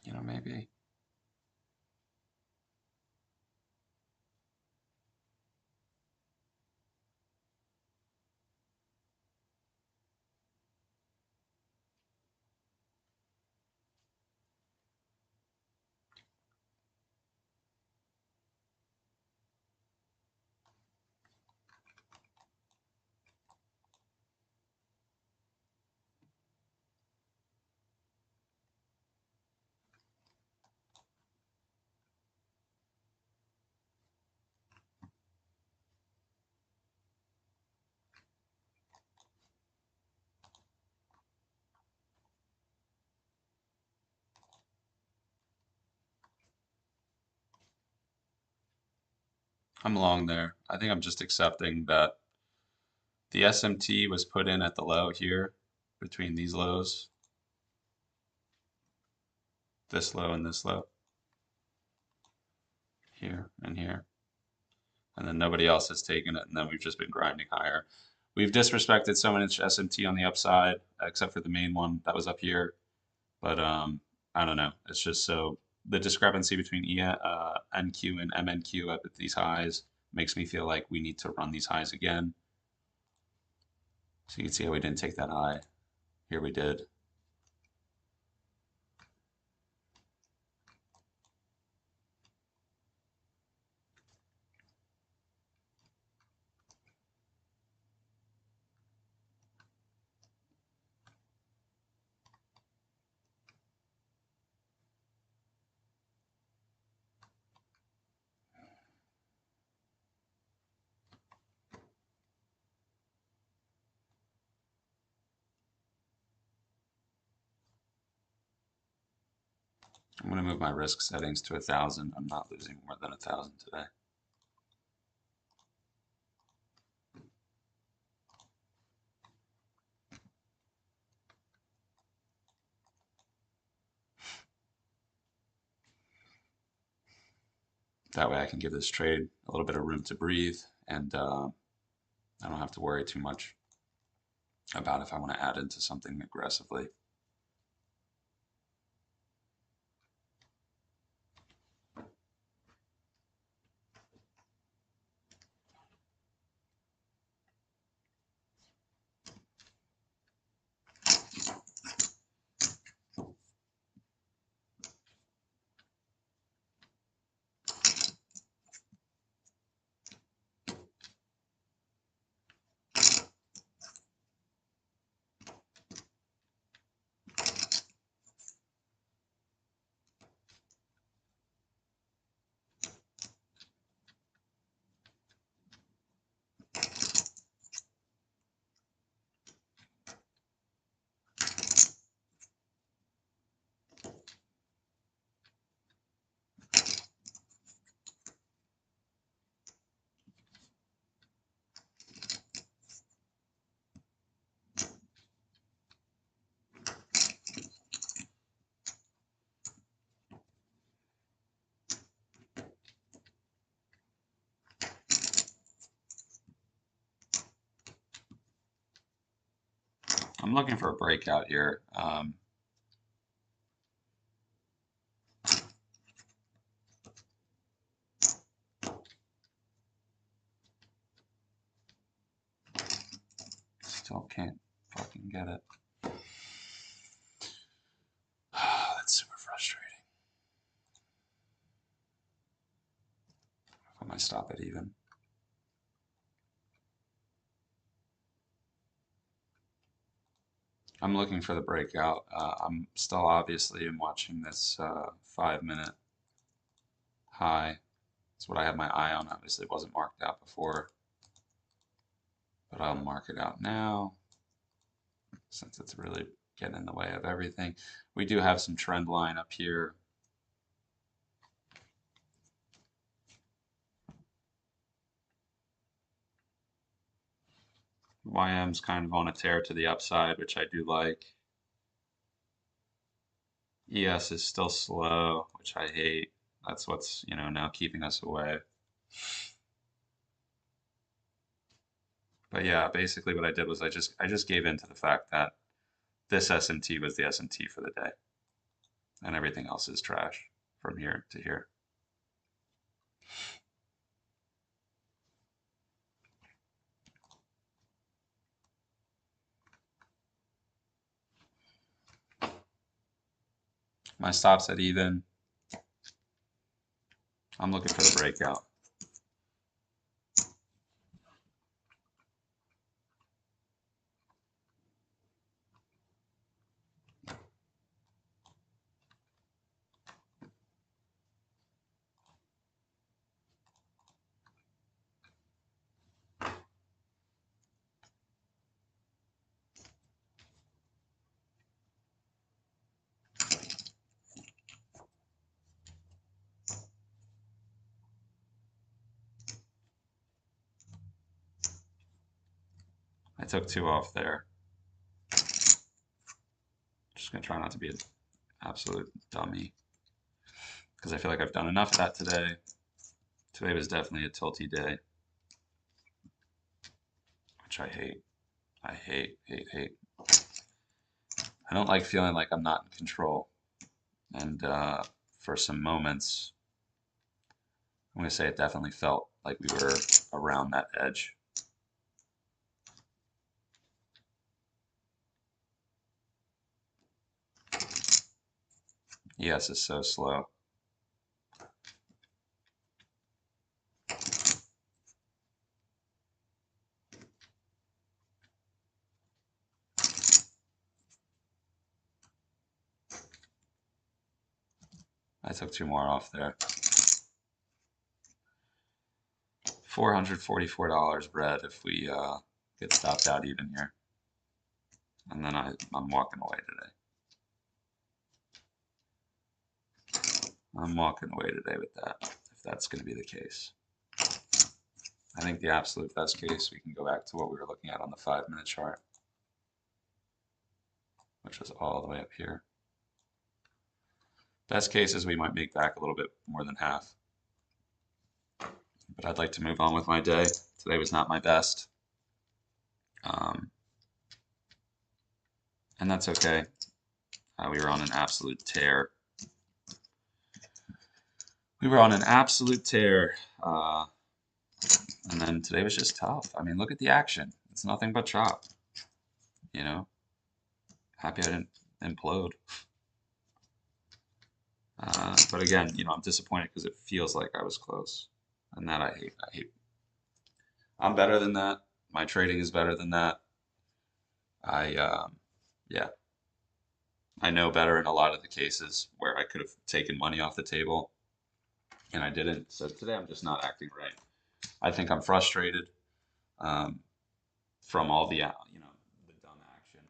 You know, maybe. I'm long there. I think I'm just accepting that the SMT was put in at the low here between these lows, this low and this low, here and here. And then nobody else has taken it, and then we've just been grinding higher. We've disrespected so much SMT on the upside, except for the main one that was up here. But I don't know. It's just so the discrepancy between NQ and MNQ at these highs makes me feel like we need to run these highs again. So you can see how we didn't take that high. Here we did. I'm going to move my risk settings to 1,000. I'm not losing more than 1,000 today. That way I can give this trade a little bit of room to breathe, and I don't have to worry too much about if I want to add into something aggressively. I'm looking for a breakout here. Still can't fucking get it. That's super frustrating. I might stop it even. I'm looking for the breakout. I'm still obviously watching this 5-minute high. That's what I have my eye on. Obviously, it wasn't marked out before, but I'll mark it out now since it's really getting in the way of everything. We do have some trend line up here. YM's kind of on a tear to the upside, which I do like. ES is still slow, which I hate. That's what's, now keeping us away. But yeah, basically what I did was I just gave in to the fact that this S&T was the S&T for the day. And everything else is trash from here to here. My stop's at even. I'm looking for the breakout. I took 2 off there. Just gonna try not to be an absolute dummy, because I feel like I've done enough of that today. Today was definitely a tilty day, which I hate. I hate. I don't like feeling like I'm not in control. And for some moments, I'm going to say it definitely felt like we were around that edge. ES is so slow. I took 2 more off there. $444 red if we get stopped out even here. And then I'm walking away today. I'm walking away today with that, if that's going to be the case. I think the absolute best case, we can go back to what we were looking at on the 5-minute chart, which was all the way up here. Best case is we might make back a little bit more than half. But I'd like to move on with my day. Today was not my best. And that's okay. We were on an absolute tear. And then today was just tough. I mean, look at the action. It's nothing but chop. Happy I didn't implode. But again, I'm disappointed because it feels like I was close. And that I hate. I'm better than that. My trading is better than that. Yeah. I know better in a lot of the cases where I could have taken money off the table and I didn't. So today I'm just not acting right. I think I'm frustrated from all the the dumb action,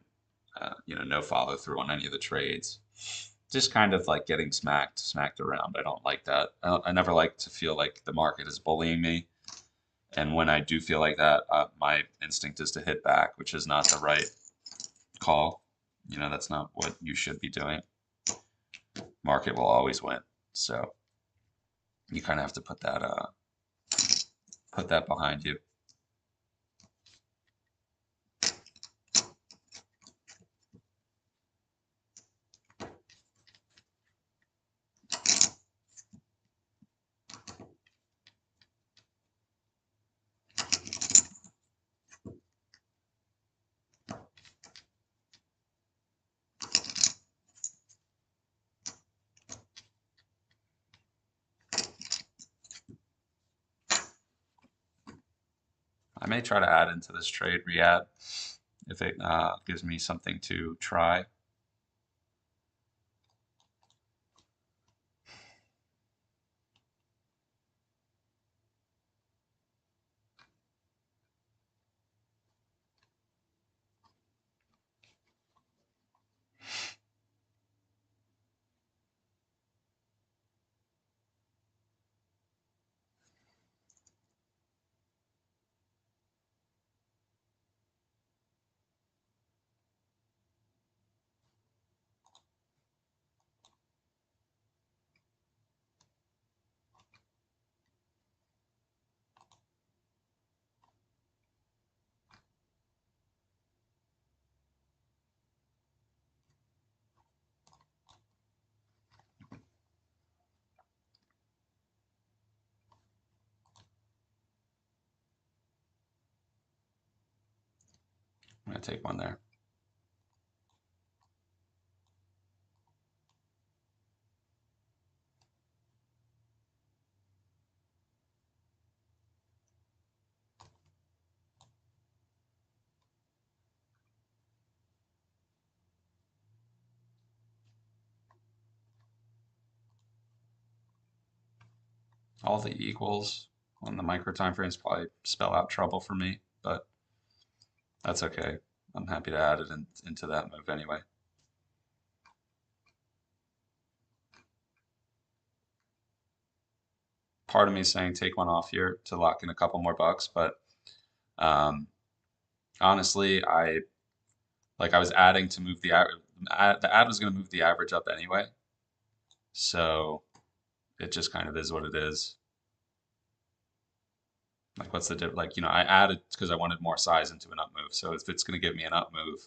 no follow through on any of the trades. Just kind of like getting smacked around. I don't like that. I never like to feel like the market is bullying me. And when I do feel like that, my instinct is to hit back, which is not the right call. That's not what you should be doing. Market will always win. So you kind of have to put that behind you. I may try to add into this trade, re-add, if it gives me something to try. I'm going to take one there. All the equals on the micro time frames probably spell out trouble for me, but that's okay. I'm happy to add it into that move anyway. Part of me is saying take one off here to lock in a couple more bucks, but honestly, I was adding to move the average. The ad was going to move the average up anyway, so it just kind of is what it is. Like, what's the difference? Like, I added because I wanted more size into an up move. So if it's going to give me an up move,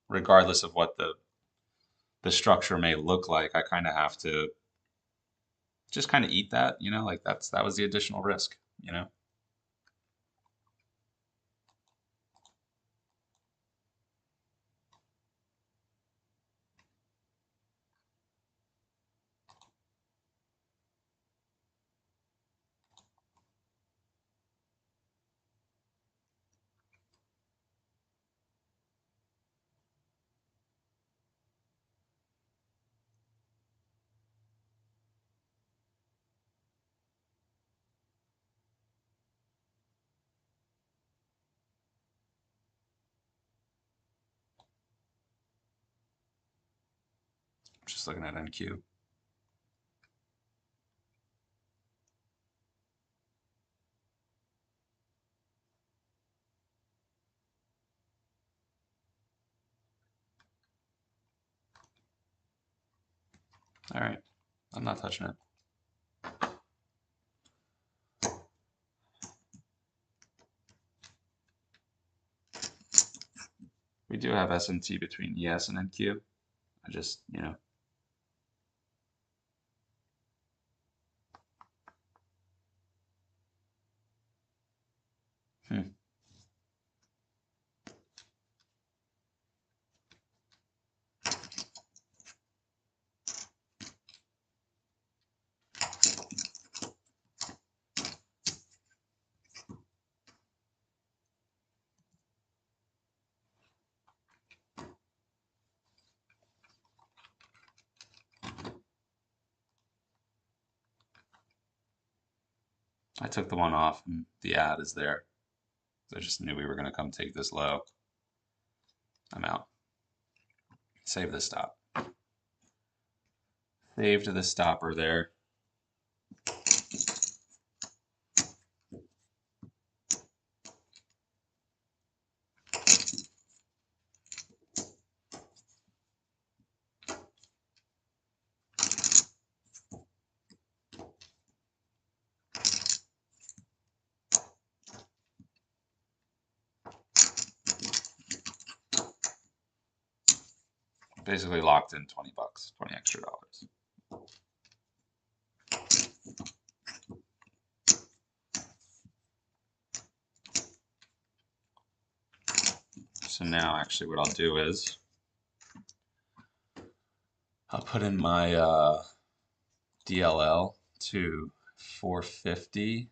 regardless of what the structure may look like, I kind of have to just kind of eat that, like that was the additional risk. Just looking at NQ. All right, I'm not touching it. We do have S&T between ES and NQ. I just, I took the one off and the ad is there. I just knew we were going to come take this low. I'm out. Save the stop. Saved the stopper there. Basically locked in 20 bucks, 20 extra dollars. So now actually what I'll do is I'll put in my DLL to 450.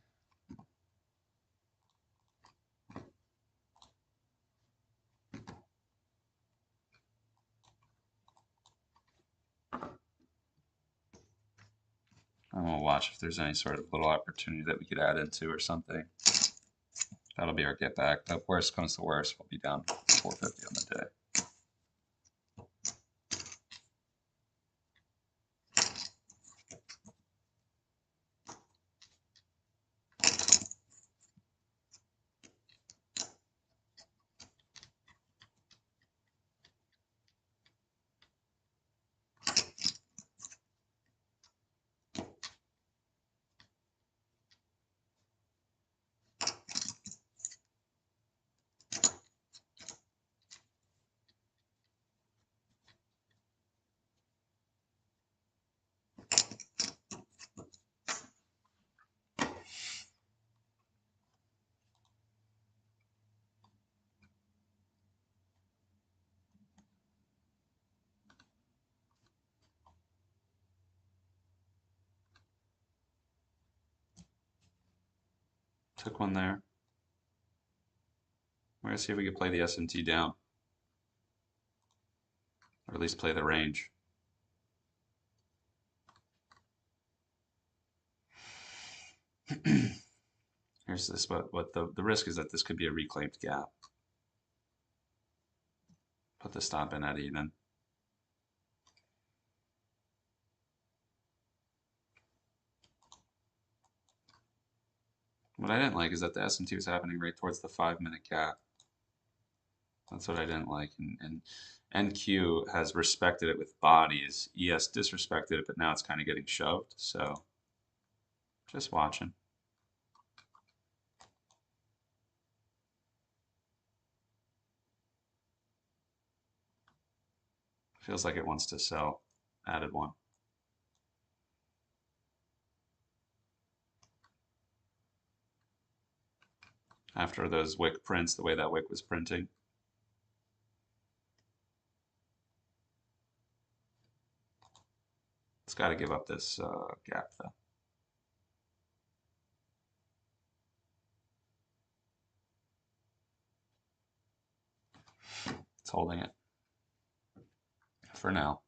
I'm gonna watch if there's any sort of little opportunity that we could add into or something. That'll be our get back. But worst comes to worst, we'll be down 450 on the day. Took one there. We're gonna see if we can play the S&T down, or at least play the range. Here's this. What the risk is that this could be a reclaimed gap. Put the stop in at even. What I didn't like is that the S&T was happening right towards the 5-minute gap. That's what I didn't like. And NQ has respected it with bodies. ES disrespected it, but now it's kind of getting shoved. So just watching. Feels like it wants to sell. Added one. After those wick prints, the way that wick was printing. It's got to give up this gap, though. It's holding it for now.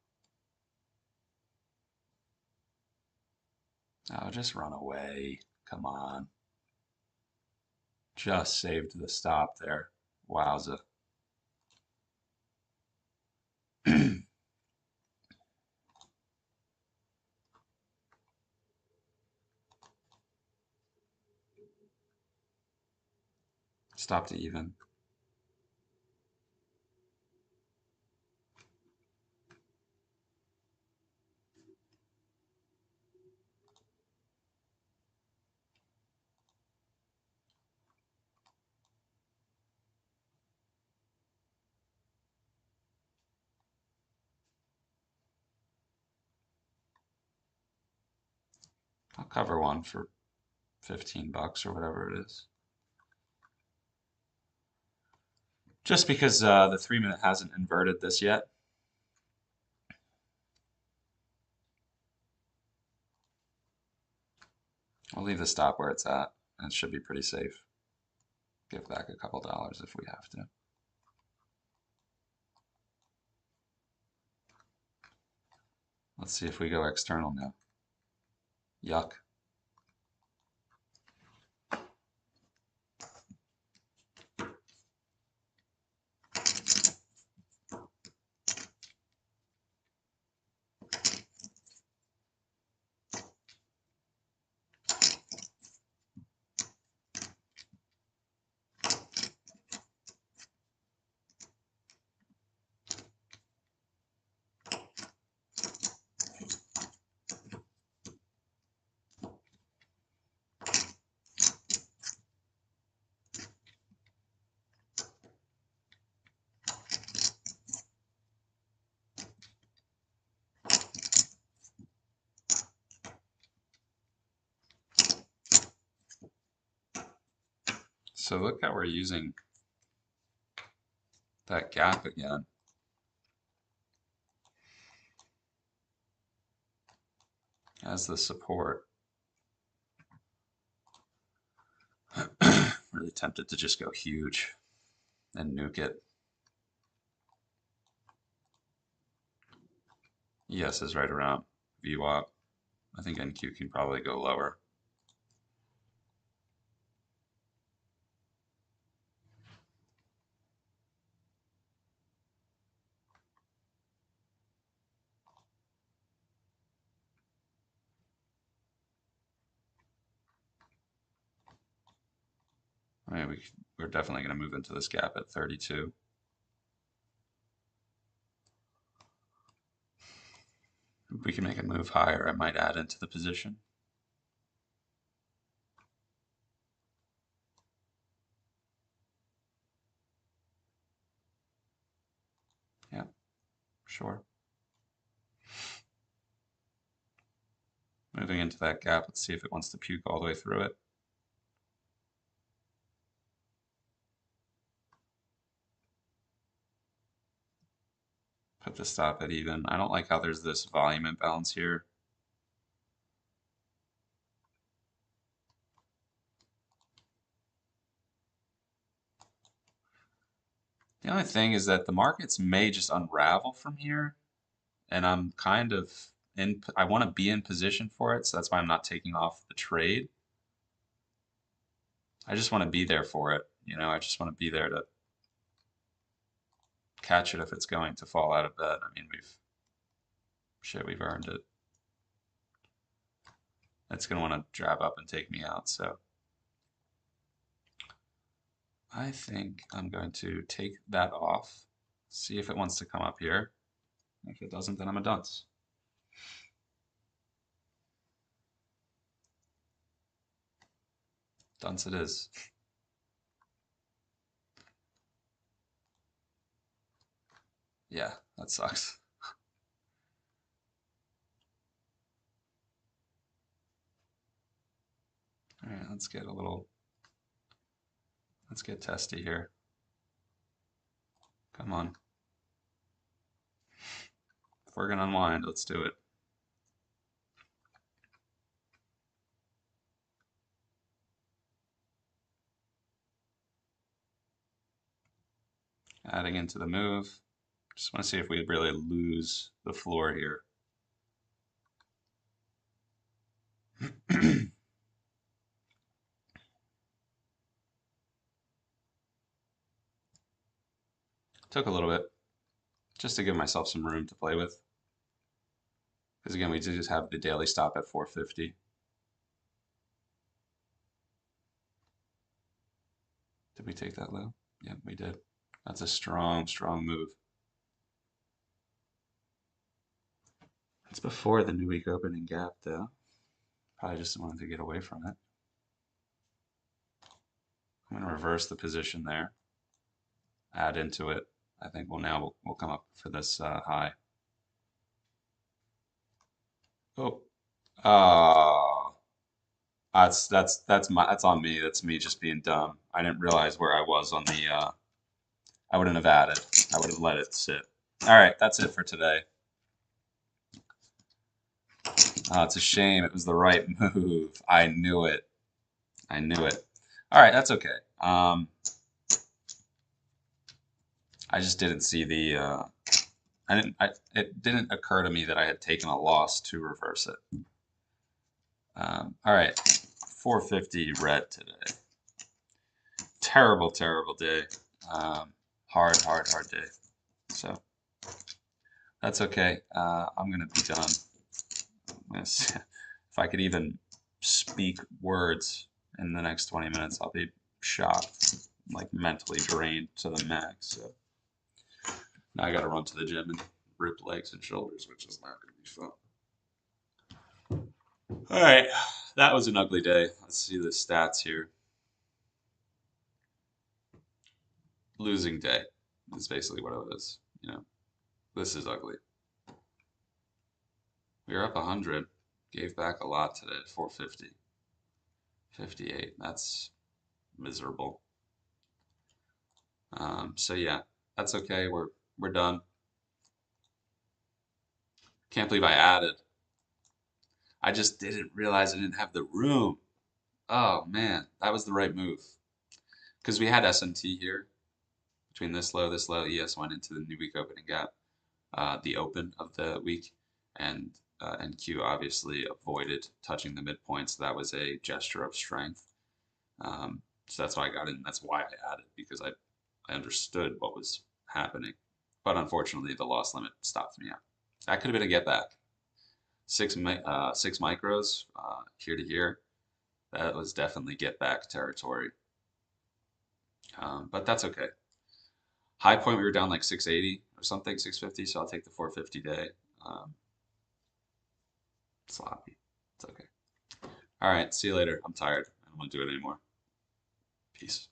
Oh, just run away. Come on. Just saved the stop there. Wowza. Stop to even. I'll cover one for 15 bucks or whatever it is. Just because the 3-minute hasn't inverted this yet. I'll leave the stop where it's at, and it should be pretty safe. Give back a couple dollars if we have to. Let's see if we go external now. Yuck. So look how we're using that gap again. As the support. Really tempted to just go huge and nuke it. ES is right around VWAP. I think NQ can probably go lower. I mean, we're definitely going to move into this gap at 32. If we can make a move higher, I might add into the position. Yeah, sure. Moving into that gap, let's see if it wants to puke all the way through it. Put the stop at even. I don't like how there's this volume imbalance here. The only thing is that the markets may just unravel from here, and I'm kind of in, I want to be in position for it, so that's why I'm not taking off the trade. I just want to be there for it, you know, I just want to be there to catch it if it's going to fall out of bed. I mean, we've earned it. It's going to want to drab up and take me out, so I think I'm going to take that off, see if it wants to come up here. If it doesn't, then I'm a dunce. Dunce it is. Yeah, that sucks. All right, let's get testy here. Come on. If we're gonna unwind, let's do it. Adding into the move. Just want to see if we really lose the floor here. Took a little bit, just to give myself some room to play with. Because again, we did just have the daily stop at 450. Did we take that low? Yeah, we did. That's a strong, strong move. It's before the new week opening gap, though. Probably just wanted to get away from it. I'm going to reverse the position there, add into it. I think we'll come up for this high. Oh, that's on me. That's me just being dumb. I didn't realize where I was on the. I wouldn't have added. I would have let it sit. All right, that's it for today. It's a shame. It was the right move. I knew it. I knew it. All right, that's okay. I just didn't see the. It didn't occur to me that I had taken a loss to reverse it. All right, 450 red today. Terrible, terrible day. Hard day. So that's okay. I'm gonna be done. If I could even speak words in the next 20 minutes, I'll be shocked, like mentally drained to the max. So now I got to run to the gym and rip legs and shoulders, which is not going to be fun. All right, that was an ugly day. Let's see the stats here. Losing day is basically what it is. You know, this is ugly. We were up 100, gave back a lot today at 450. 58, that's miserable. So yeah, that's okay. We're done. Can't believe I added. I just didn't realize I didn't have the room. Oh man, that was the right move. Because we had SMT here between this low, ES went into the new week opening gap, the open of the week, and NQ obviously avoided touching the midpoint, so that was a gesture of strength. So that's why I got in. That's why I added, because I understood what was happening. But unfortunately, the loss limit stopped me out. That could have been a get back. Six micros here to here. That was definitely get back territory. But that's okay. High point, we were down like 680 or something, 650. So I'll take the 450 day. Sloppy. It's okay. All right. See you later. I'm tired. I don't want to do it anymore. Peace.